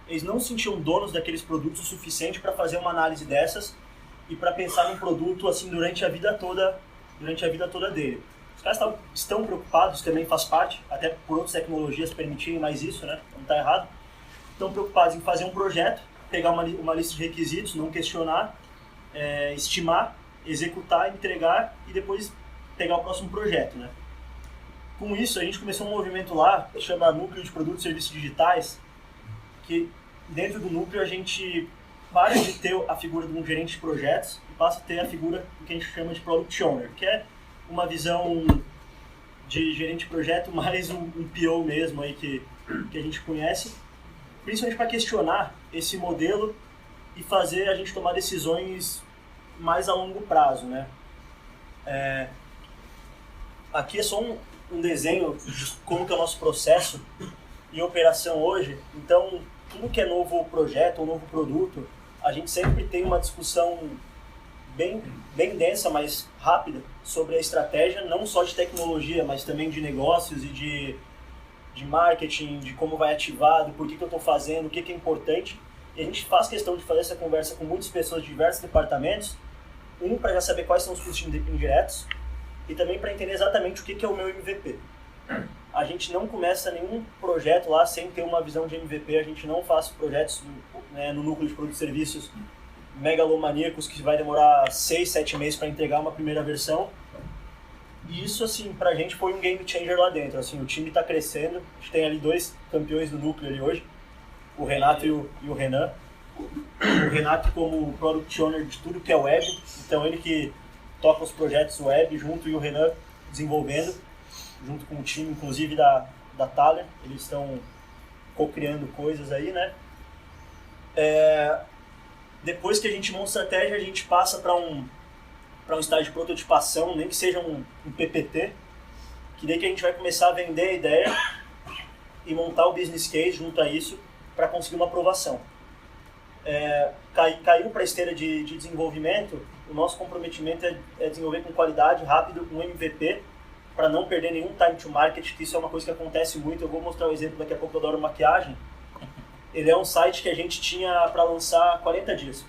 eles não se sentiam donos daqueles produtos o suficiente para fazer uma análise dessas e para pensar num produto assim durante a vida toda dele. Os caras estão preocupados, também faz parte, até por outras tecnologias permitirem mais isso, né? Não está errado. Estão preocupados em fazer um projeto, pegar uma lista de requisitos, não questionar, estimar, executar, entregar e depois pegar o próximo projeto, né? Com isso, a gente começou um movimento lá que chama Núcleo de Produtos e Serviços Digitais, que dentro do núcleo a gente para de ter a figura de um gerente de projetos e passa a ter a figura que a gente chama de Product Owner, que é uma visão de gerente de projeto mais um PO mesmo aí que a gente conhece, principalmente para questionar esse modelo e fazer a gente tomar decisões mais a longo prazo, né? Aqui é só um desenho de como que é o nosso processo e operação hoje. Então, tudo que é novo projeto ou novo produto, a gente sempre tem uma discussão bem densa, mas rápida, sobre a estratégia, não só de tecnologia, mas também de negócios e de marketing, de como vai ativar, do porquê que eu estou fazendo, o que é importante. E a gente faz questão de fazer essa conversa com muitas pessoas de diversos departamentos, para já saber quais são os custos indiretos, e também para entender exatamente o que é o meu MVP. A gente não começa nenhum projeto lá sem ter uma visão de MVP, a gente não faz projetos no núcleo de produtos e serviços megalomaníacos que vai demorar 6, 7 meses para entregar uma primeira versão. E isso, assim, pra gente foi um game changer lá dentro. Assim, o time está crescendo, a gente tem ali 2 campeões do núcleo ali hoje, o Renato e o Renan. O Renato como Product Owner de tudo que é web, então ele que toca os projetos web junto, e o Renan desenvolvendo, junto com o time, inclusive da Thaler. Eles estão co-criando coisas aí, né? Depois que a gente monta a estratégia, a gente passa para um estágio de prototipação, nem que seja um PPT, que daí que a gente vai começar a vender a ideia e montar o business case junto a isso para conseguir uma aprovação. Caiu para a esteira de desenvolvimento, o nosso comprometimento é desenvolver com qualidade, rápido, um MVP, para não perder nenhum time to market, que isso é uma coisa que acontece muito. Eu vou mostrar um exemplo daqui a pouco do Adoro Maquiagem. Ele é um site que a gente tinha para lançar 40 dias.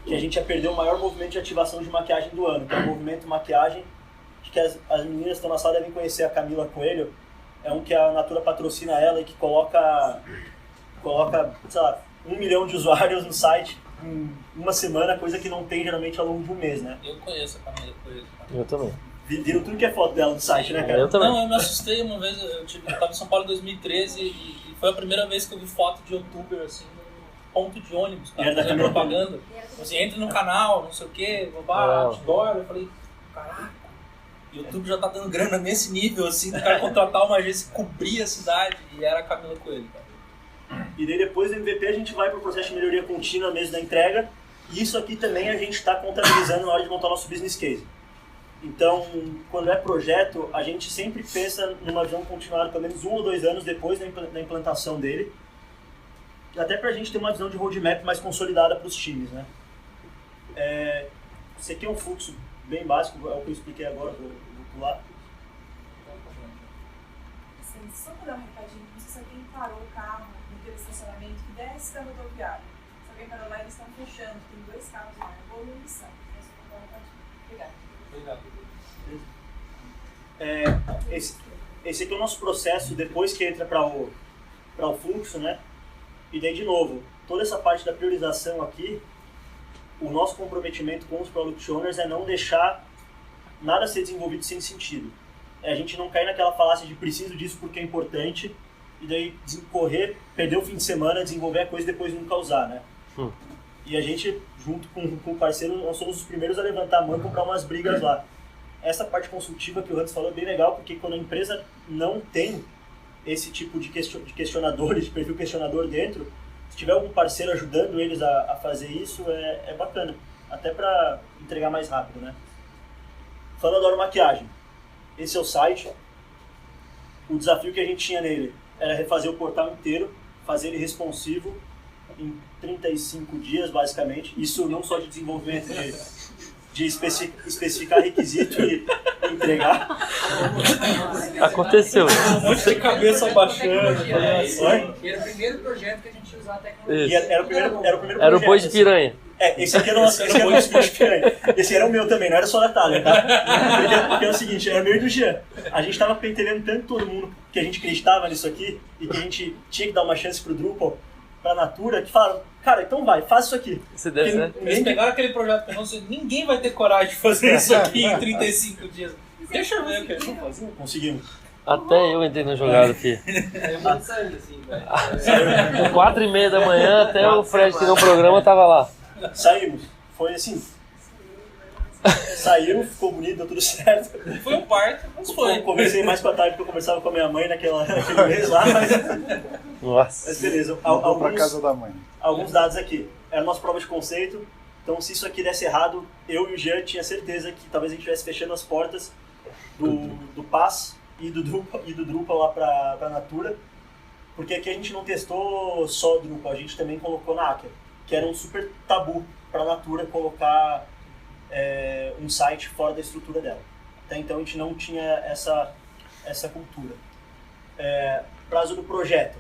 Que a gente ia perder o maior movimento de ativação de maquiagem do ano, que é o movimento maquiagem, que as meninas que estão na sala devem conhecer, a Camila Coelho. É um que a Natura patrocina ela e que coloca sei lá, 1 milhão de usuários no site em uma semana, coisa que não tem geralmente ao longo de um mês, né? Eu conheço a Camila Coelho. Eu também. Viram tudo que é foto dela no site, né, cara? Eu também. Não, eu me assustei uma vez, eu estava em São Paulo em 2013 e foi a primeira vez que eu vi foto de youtuber assim no ponto de ônibus, cara, Era da fazendo Câmara propaganda. E era tudo Assim, entra no canal, não sei o que, outdoor. Eu falei, caraca, o YouTube já tá dando grana nesse nível, assim, do cara contratar uma agência e cobrir a cidade. E era a Camila Coelho, cara. E daí depois do MVP a gente vai para o processo de melhoria contínua mesmo da entrega. E isso aqui também a gente está contabilizando na hora de montar nosso business case. Então, quando é projeto, a gente sempre pensa numa visão continuada pelo menos 1 ou 2 anos depois da implantação dele. Até para a gente ter uma visão de roadmap mais consolidada para os times, né? Esse aqui é um fluxo bem básico, é o que eu expliquei agora, vou pular. Assim, só para dar um recadinho, não sei se alguém parou o carro naquele estacionamento que desce da rodoviária. Se alguém parou lá, eles estão fechando, tem 2 carros lá, eu vou no missão. Obrigada. Obrigado. Esse aqui é o nosso processo depois que entra para o fluxo, né? E daí, de novo, toda essa parte da priorização aqui, o nosso comprometimento com os Product Owners é não deixar nada ser desenvolvido sem sentido. A gente não cair naquela falácia de preciso disso porque é importante e daí correr, perder o fim de semana, desenvolver a coisa e depois nunca usar, né? E a gente, junto com o parceiro, nós somos os primeiros a levantar a mão e comprar umas brigas lá. Essa parte consultiva que o Hans falou é bem legal, porque quando a empresa não tem esse tipo de questionadores, de perfil questionador dentro, se tiver algum parceiro ajudando eles a fazer isso, é bacana. Até para entregar mais rápido, né? Falando agora maquiagem. Esse é o site. O desafio que a gente tinha nele era refazer o portal inteiro, fazer ele responsivo em 35 dias, basicamente. Isso não só de desenvolvimento, de especificar requisito e entregar. Aconteceu. Um monte de cabeça baixando. Era o primeiro projeto que a gente ia usar a tecnologia. E era o primeiro projeto. Era o boi de piranha. Esse aqui era o nosso boi de piranha. Esse era o meu também, não era só da Thalia, tá? Porque é o seguinte, era o meu e do Jean. A gente tava pentelhando tanto todo mundo que a gente acreditava nisso aqui e que a gente tinha que dar uma chance pro Drupal, pra Natura, que falaram, cara, então vai, faz isso aqui. Se der certo. Eles pegaram aquele projeto e falaram, ninguém vai ter coragem de fazer isso aqui em 35 dias. Deixa eu ver o que eles vão fazer. Conseguimos. Até eu entrei na jogada aqui. Eu vou sair assim, velho. 4h30 da manhã, até o Fred que deu o programa tava lá. Saímos. Foi assim. Saímos, ficou bonito, deu tudo certo. Foi um parto, mas foi. Eu conversei mais com a tarde porque eu conversava com a minha mãe naquele mês lá, mas Nossa. beleza. Voltou pra casa da mãe. Alguns dados aqui. Era a nossa prova de conceito. Então, se isso aqui desse errado, eu e o Jean tinha certeza que talvez a gente estivesse fechando as portas do PaaS e do Drupal lá para Natura. Porque aqui a gente não testou só o Drupal, a gente também colocou na Aker, que era um super tabu para a Natura colocar um site fora da estrutura dela. Até então a gente não tinha essa cultura. Prazo do projeto.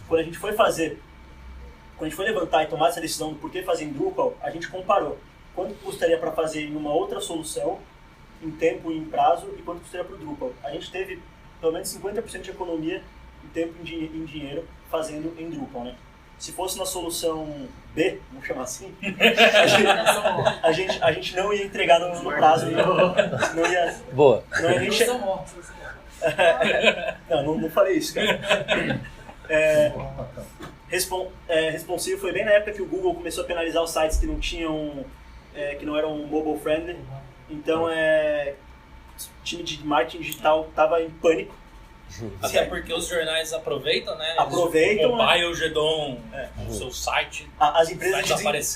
Quando a gente foi levantar e tomar essa decisão do porquê fazer em Drupal, a gente comparou quanto custaria para fazer em uma outra solução, em tempo e em prazo, e quanto custaria para o Drupal. A gente teve pelo menos 50% de economia em tempo e em dinheiro fazendo em Drupal, né? Se fosse na solução B, vamos chamar assim, a gente não ia entregar no prazo, não ia Boa. nem chegar. Não falei isso, cara. Responsivo foi bem na época que o Google começou a penalizar os sites que não eram mobile friendly. Então, o time de marketing digital estava em pânico. Até porque os jornais aproveitam, né? Aproveitam, Mobile, Gedon, o seu site. As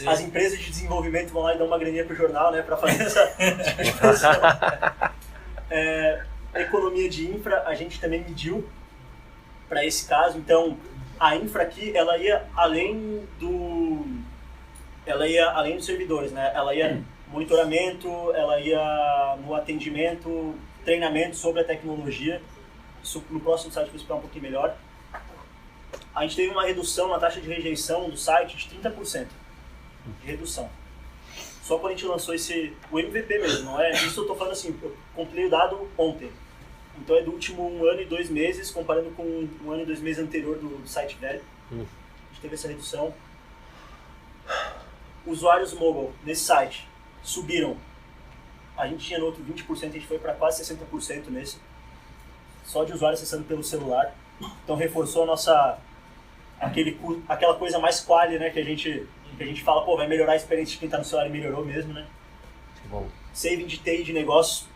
Vai empresas de desenvolvimento vão lá e dão uma graninha pro jornal, né, para fazer essa expressão. Economia de infra, a gente também mediu para esse caso. Então, a infra aqui, ela ia além dos servidores, né? Ela ia monitoramento, ela ia no atendimento, treinamento sobre a tecnologia. Isso no próximo site eu vou explicar um pouquinho melhor. A gente teve uma redução na taxa de rejeição do site de 30% de redução. Só quando a gente lançou o MVP mesmo, não é? Isso eu tô falando assim, eu compilei o dado ontem. Então é do último 1 ano e 2 meses, comparando com 1 ano e 2 meses anterior do site velho. A gente teve essa redução. Usuários mobile nesse site subiram. A gente tinha no outro 20%, a gente foi para quase 60% nesse. Só de usuários acessando pelo celular. Então reforçou a aquela coisa mais quali, né, que a gente fala, pô, vai melhorar a experiência de quem está no celular e melhorou mesmo, né? Bom. Saving de TI de negócios.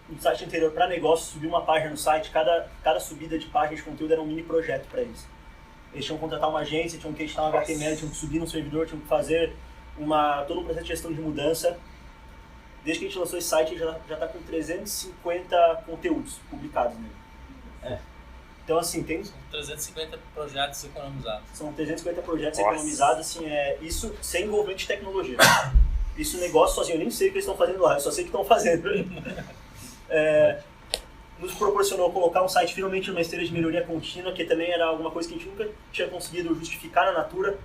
No site anterior para negócios, subir uma página no site, cada subida de página de conteúdo era um mini projeto para eles. Eles tinham que contratar uma agência, tinham que editar um HTML, tinham que subir no servidor, tinham que fazer todo um processo de gestão de mudança. Desde que a gente lançou esse site, já está com 350 conteúdos publicados nele. Então, assim, São 350 projetos economizados. São 350 projetos Nossa. economizados, assim, isso sem envolvimento de tecnologia. Isso negócio sozinho, eu nem sei o que eles estão fazendo lá, eu só sei o que estão fazendo. Nos proporcionou colocar um site finalmente numa esteira de melhoria contínua, que também era alguma coisa que a gente nunca tinha conseguido justificar na Natura,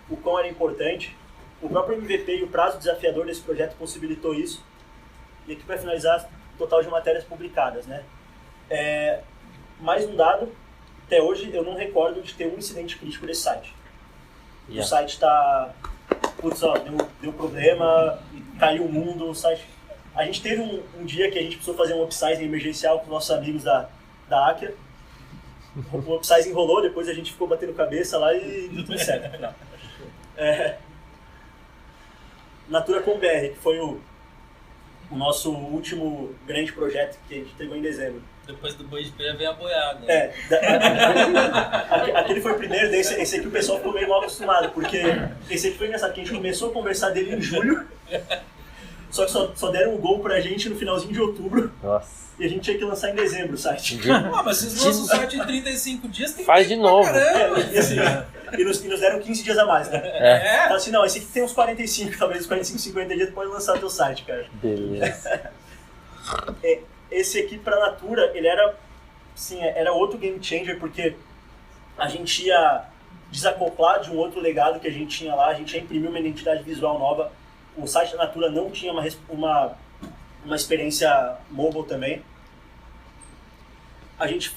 o quão era importante. O próprio MVP e o prazo desafiador desse projeto possibilitou isso. E aqui para finalizar, total de matérias publicadas, né? Mais um dado, até hoje eu não recordo de ter um incidente crítico desse site. O site está... Putz, ó, deu problema, caiu o mundo, o site... A gente teve um dia que a gente precisou fazer um upsizing emergencial com os nossos amigos da Akia. O upsizing rolou, depois a gente ficou batendo cabeça lá e deu tudo certo. Não. Natura com BR, que foi o nosso último grande projeto que a gente entregou em dezembro. Depois do boi de feira vem a boiada. Aquele foi o primeiro, esse aqui o pessoal ficou meio mal acostumado, porque esse aqui foi engraçado, que a gente começou a conversar dele em julho, só que só deram o gol pra gente no finalzinho de outubro. Nossa. E a gente tinha que lançar em dezembro o site. Mas vocês lançam o site em 35 dias, tem Faz que de novo. E nos deram 15 dias a mais, né? Fala assim, não, esse aqui tem uns 45, talvez uns 45, 50 dias, tu pode lançar o teu site, cara. Beleza. Esse aqui pra Natura, ele era, assim, era outro game changer, porque a gente ia desacoplar de um outro legado que a gente tinha lá, a gente ia imprimir uma identidade visual nova. O site da Natura não tinha uma experiência mobile também. A gente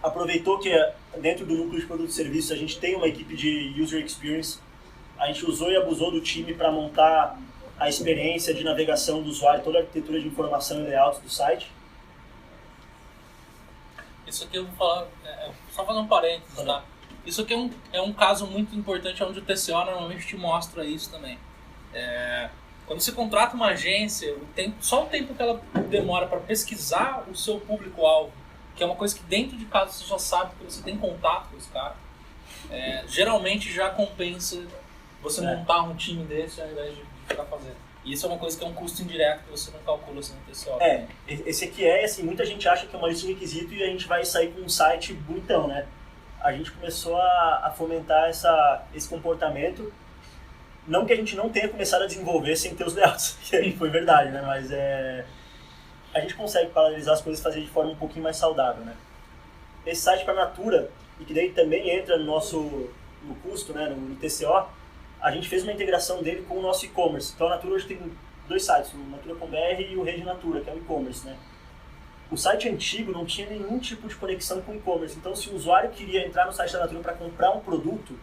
aproveitou que dentro do núcleo de produto e serviços a gente tem uma equipe de user experience. A gente usou e abusou do time para montar a experiência de navegação do usuário, toda a arquitetura de informação e layout do site. Isso aqui eu vou falar, só fazer um parênteses, tá? Isso aqui é um caso muito importante, onde o TCO normalmente te mostra isso também. Quando você contrata uma agência, só o tempo que ela demora para pesquisar o seu público-alvo, que é uma coisa que dentro de casa você já sabe que você tem contato com esse cara, geralmente já compensa você montar um time desse ao invés de ficar fazendo. E isso é uma coisa que é um custo indireto que você não calcula assim no TCO. Esse aqui assim, muita gente acha que é uma lista de requisito e a gente vai sair com um site bonitão, né? A gente começou a fomentar esse comportamento. Não que a gente não tenha começado a desenvolver sem ter os layouts, que aí foi verdade, né? Mas a gente consegue paralelizar as coisas e fazer de forma um pouquinho mais saudável, né? Esse site para Natura, e que daí também entra no custo, né? No TCO, a gente fez uma integração dele com o nosso e-commerce. Então a Natura hoje tem dois sites, o Natura.com.br e o Rede Natura, que é o e-commerce, né? O site antigo não tinha nenhum tipo de conexão com o e-commerce. Então se o usuário queria entrar no site da Natura para comprar um produto,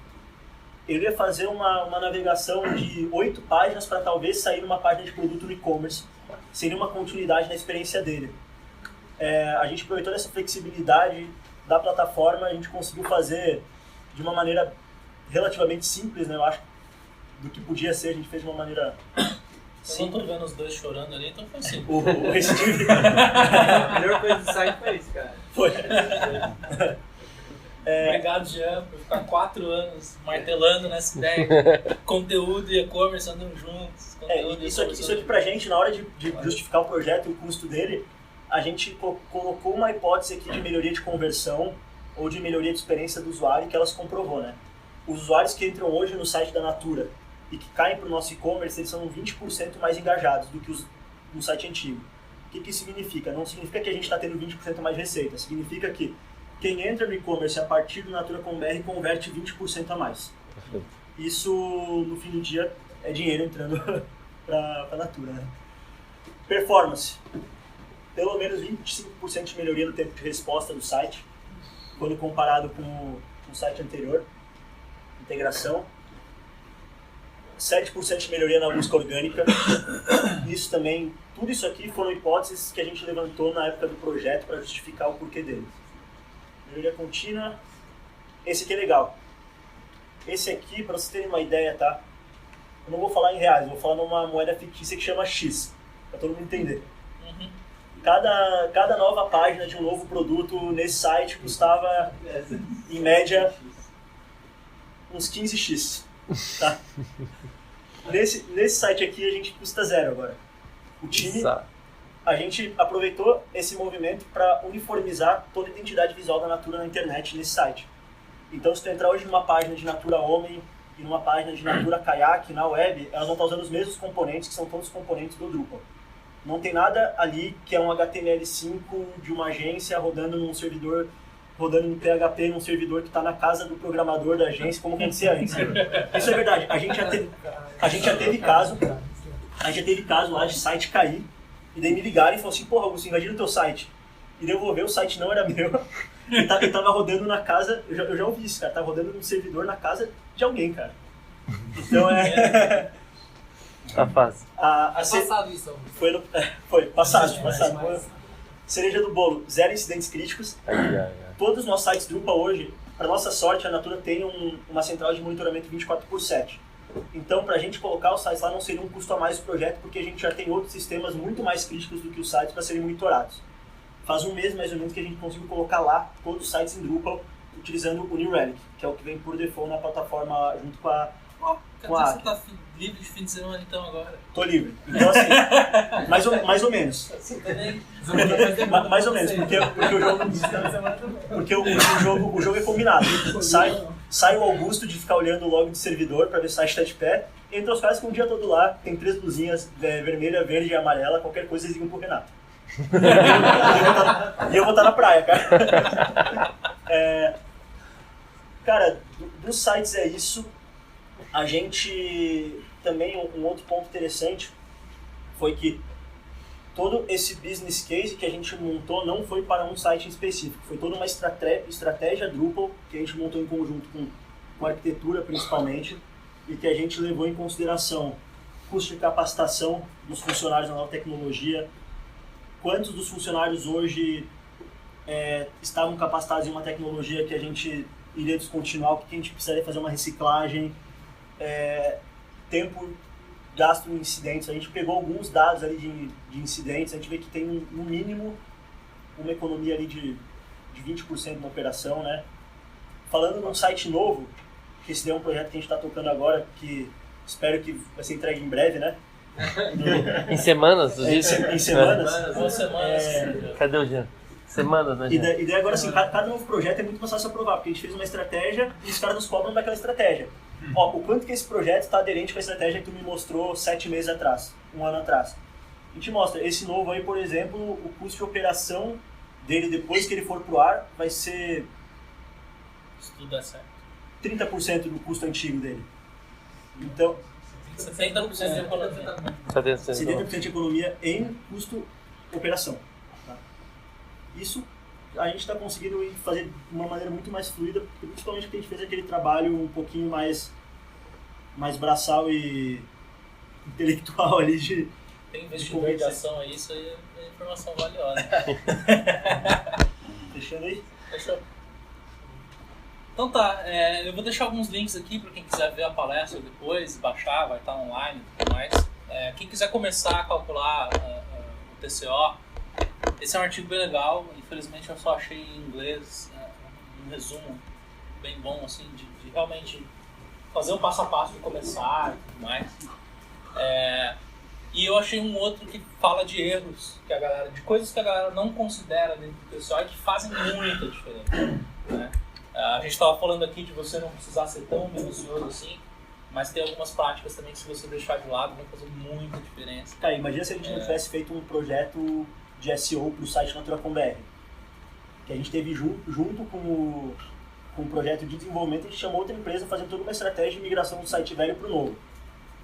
ele ia fazer uma navegação de 8 páginas para talvez sair numa página de produto no e-commerce. Seria uma continuidade na experiência dele. A gente aproveitou dessa flexibilidade da plataforma, a gente conseguiu fazer de uma maneira relativamente simples, né? Eu acho, do que podia ser, a gente fez de uma maneira Eu não tô vendo os dois chorando ali, então foi assim. O Steve... A melhor coisa do site foi isso, cara. Foi. Obrigado, Jean, por ficar 4 anos martelando nessa ideia. Conteúdo e e-commerce andam juntos. Isso aqui pra gente, na hora de justificar o projeto e o custo dele, a gente colocou uma hipótese aqui de melhoria de conversão ou de melhoria de experiência do usuário, que ela se comprovou, né? Os usuários que entram hoje no site da Natura e que caem para o nosso e-commerce, eles são 20% mais engajados do que os no site antigo. O que isso significa? Não significa que a gente está tendo 20% mais receita, significa que quem entra no e-commerce a partir do Natura.com.br converte 20% a mais. Isso, no fim do dia, é dinheiro entrando para a Natura, né? Performance. Pelo menos 25% de melhoria no tempo de resposta do site, quando comparado com o site anterior. Integração. 7% de melhoria na busca orgânica. Isso também, tudo isso aqui foram hipóteses que a gente levantou na época do projeto para justificar o porquê deles. Melhoria contínua. esse aqui é legal. Esse aqui, para vocês terem uma ideia, tá? Eu não vou falar em reais, eu vou falar numa moeda fictícia que chama X, para todo mundo entender. Uhum. Cada nova página de um novo produto nesse site custava, em média, uns 15x. Tá? Nesse site aqui a gente custa 0 agora. O time, a gente aproveitou esse movimento para uniformizar toda a identidade visual da Natura na internet, nesse site. Então, se tu entrar hoje numa página de Natura Homem e numa página de Natura Kayak na web, elas vão estar usando os mesmos componentes, que são todos os componentes do Drupal. Não tem nada ali que é um HTML5 de uma agência rodando num servidor, rodando em PHP num servidor que está na casa do programador da agência, como acontecia antes. Isso é verdade. A gente já teve caso lá de site cair, e daí me ligaram e falaram assim, porra, Augusto, invadiram o teu site. E daí eu vou ver, o site não era meu. Ele tava rodando na casa, eu já ouvi isso, cara, tava rodando num servidor na casa de alguém, cara. Então Tá fácil. Passado isso. Foi passado. Cereja do bolo, 0 incidentes críticos. Todos os nossos sites Drupal hoje, para nossa sorte, a Natura tem uma central de monitoramento 24/7. Então, para a gente colocar os sites lá não seria um custo a mais do projeto, porque a gente já tem outros sistemas muito mais críticos do que os sites para serem monitorados. Faz um mês, mais ou menos, que a gente conseguiu colocar lá todos os sites em Drupal, utilizando o New Relic, que é o que vem por default na plataforma junto com a Você tá livre de fim de semana então agora? Tô livre. Então assim, mais ou menos. Mais ou menos, porque o jogo é combinado. Sai o Augusto de ficar olhando o log do servidor para ver se o site está de pé, entra os caras que um dia todo lá, tem 3 luzinhas, vermelha, verde e amarela, qualquer coisa eles ligam pro Renato. E eu vou estar na praia, cara. Cara, dos sites é isso. A gente também, um outro ponto interessante foi que todo esse business case que a gente montou não foi para um site em específico, foi toda uma estratégia Drupal que a gente montou em conjunto com a arquitetura principalmente, e que a gente levou em consideração custo de capacitação dos funcionários na nova tecnologia, quantos dos funcionários hoje estavam capacitados em uma tecnologia que a gente iria descontinuar, o que a gente precisaria fazer uma reciclagem, tempo gasto em incidentes. A gente pegou alguns dados ali de incidentes, a gente vê que tem no mínimo uma economia ali de 20% na operação, né? Falando num site novo, que esse é um projeto que a gente está tocando agora, que espero que vai ser entregue em breve, né? Em semanas, tu disse? Em semanas. 2 semanas. Cadê o Jean? Semanas, né, E Jean? daí agora assim, cada novo projeto é muito mais fácil aprovar, porque a gente fez uma estratégia e os caras nos cobram daquela estratégia. Ó, o quanto que esse projeto está aderente com a estratégia que tu me mostrou 7 meses atrás, 1 ano atrás. A gente mostra, esse novo aí, por exemplo, o custo de operação dele depois que ele for pro ar vai ser Se tudo der certo. 30% do custo antigo dele. Então, 70% de economia. 70% de economia em custo operação. Tá? Isso a gente está conseguindo fazer de uma maneira muito mais fluida, principalmente porque a gente fez aquele trabalho um pouquinho mais braçal e intelectual ali de... Tem investidor de ação aí, isso aí é informação valiosa. Fechando aí? Fechou. Então tá, eu vou deixar alguns links aqui para quem quiser ver a palestra depois, baixar, vai estar online e tudo mais. Quem quiser começar a calcular o TCO, esse é um artigo bem legal, infelizmente eu só achei em inglês um resumo bem bom, assim, de realmente fazer um passo a passo de começar e tudo mais. E eu achei um outro que fala de erros, de coisas que a galera não considera dentro do TCO e que fazem muita diferença, né? A gente estava falando aqui de você não precisar ser tão minucioso assim, mas tem algumas práticas também que se você deixar de lado vão fazer muita diferença. Cara, imagina se a gente não tivesse feito um projeto de SEO para o site Natura.com.br, que a gente teve junto com o projeto de desenvolvimento, a gente chamou outra empresa fazendo toda uma estratégia de migração do site velho para o novo.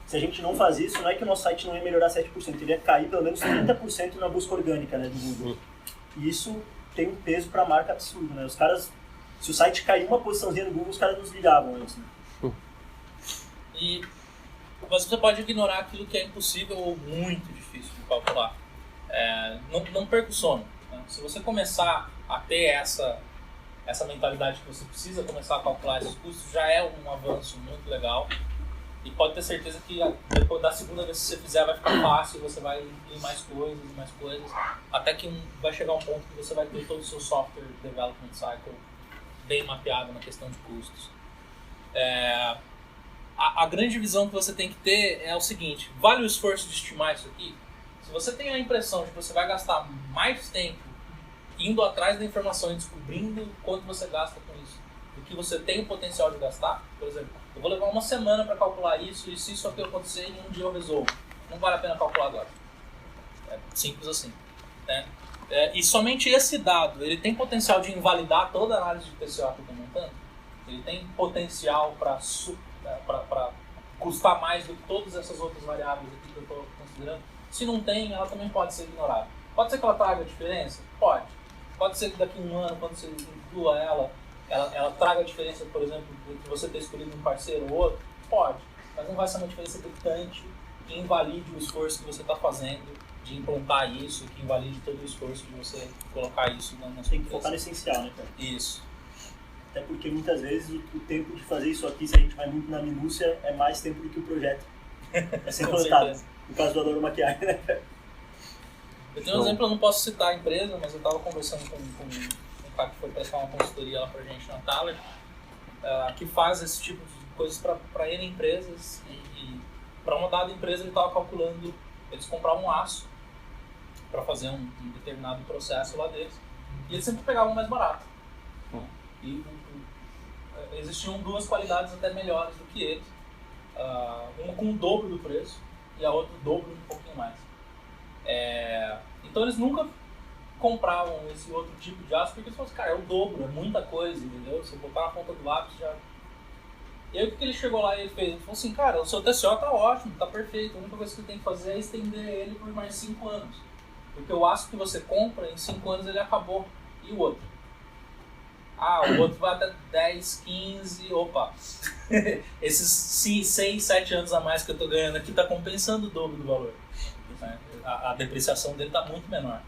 Se a gente não faz isso, não é que o nosso site não ia melhorar 7%, ele ia cair pelo menos 30% na busca orgânica, né, do Google. E isso tem um peso para a marca absurdo, né? Os caras, se o site cair uma posiçãozinha no Google, os caras nos ligavam antes, né? Mas você pode ignorar aquilo que é impossível ou muito difícil de calcular. Não perca o sono, né? Se você começar a ter essa mentalidade que você precisa começar a calcular esses custos já é um avanço muito legal. E pode ter certeza que depois da segunda vez que você fizer vai ficar fácil, você vai incluir mais coisas, até que vai chegar um ponto que você vai ter todo o seu software development cycle bem mapeado na questão de custos. A grande visão que você tem que ter é o seguinte: vale o esforço de estimar isso aqui? Se você tem a impressão de que você vai gastar mais tempo indo atrás da informação e descobrindo quanto você gasta com isso, do que você tem o potencial de gastar, por exemplo, eu vou levar uma semana para calcular isso, e se isso aqui acontecer, em um dia eu resolvo. Não vale a pena calcular agora. É simples assim. Né? E somente esse dado, ele tem potencial de invalidar toda a análise de TCO que eu estou montando? Ele tem potencial para custar mais do que todas essas outras variáveis aqui que eu estou considerando? Se não tem, ela também pode ser ignorada. Pode ser que ela traga diferença? Pode. Pode ser que daqui a um ano, quando você inclua ela traga a diferença, por exemplo, entre você ter escolhido um parceiro ou outro? Pode. Mas não vai ser uma diferença gritante que invalide o esforço que você está fazendo de implantar isso, que invalide todo o esforço de você colocar isso na sua Tem que focar no essencial, né, cara? Isso. Até porque muitas vezes o tempo de fazer isso aqui, se a gente vai muito na minúcia, é mais tempo do que o projeto. É ser Com implantado. certeza. No caso do Adoro Maquiagem, né, cara? Eu tenho um exemplo, eu não posso citar a empresa, mas eu estava conversando com um cara que foi prestar uma consultoria lá pra gente na Thaler, que faz esse tipo de coisas para N empresas, e para uma dada empresa ele estava calculando, eles compravam um aço para fazer um determinado processo lá deles, e eles sempre pegavam mais barato. E existiam duas qualidades até melhores do que eles, uma com o dobro do preço e a outra o dobro um pouquinho mais. Então eles nunca compravam esse outro tipo de aço porque eles falaram assim, cara, é o dobro, é muita coisa, entendeu? Se eu botar na ponta do lápis já... E aí o que ele chegou lá e ele fez? Ele falou assim, cara, o seu TCO tá ótimo, tá perfeito, a única coisa que você tem que fazer é estender ele por mais 5 anos. Porque o aço que você compra, em 5 anos ele acabou. E o outro? O outro vai até 10, 15, opa. Esses 6, 7 anos a mais que eu tô ganhando aqui tá compensando o dobro do valor. A depreciação dele tá muito menor.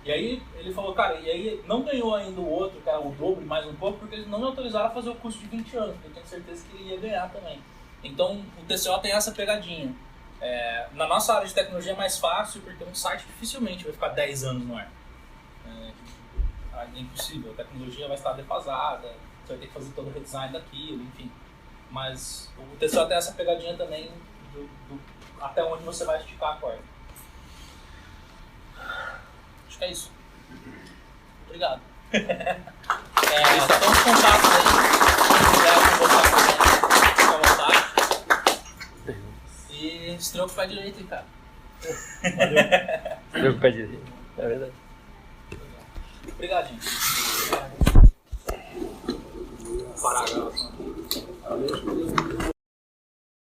E aí ele falou, cara, e aí não ganhou ainda o outro, que era o dobro mais um pouco, porque eles não me autorizaram a fazer o custo de 20 anos, porque eu tenho certeza que ele ia ganhar também. Então o TCO tem essa pegadinha. Na nossa área de tecnologia é mais fácil, porque um site dificilmente vai ficar 10 anos no ar. É impossível, a tecnologia vai estar defasada, você vai ter que fazer todo o redesign daquilo, enfim. Mas o TCO tem essa pegadinha também até onde você vai esticar a corda. Acho que é isso. Obrigado. Estão os contatos aí. Se quiser conversar com a gente, fica à vontade. E estroco pé direito aí, cara. Estroco pé direito. É verdade. Obrigado, gente. Parar a gravação.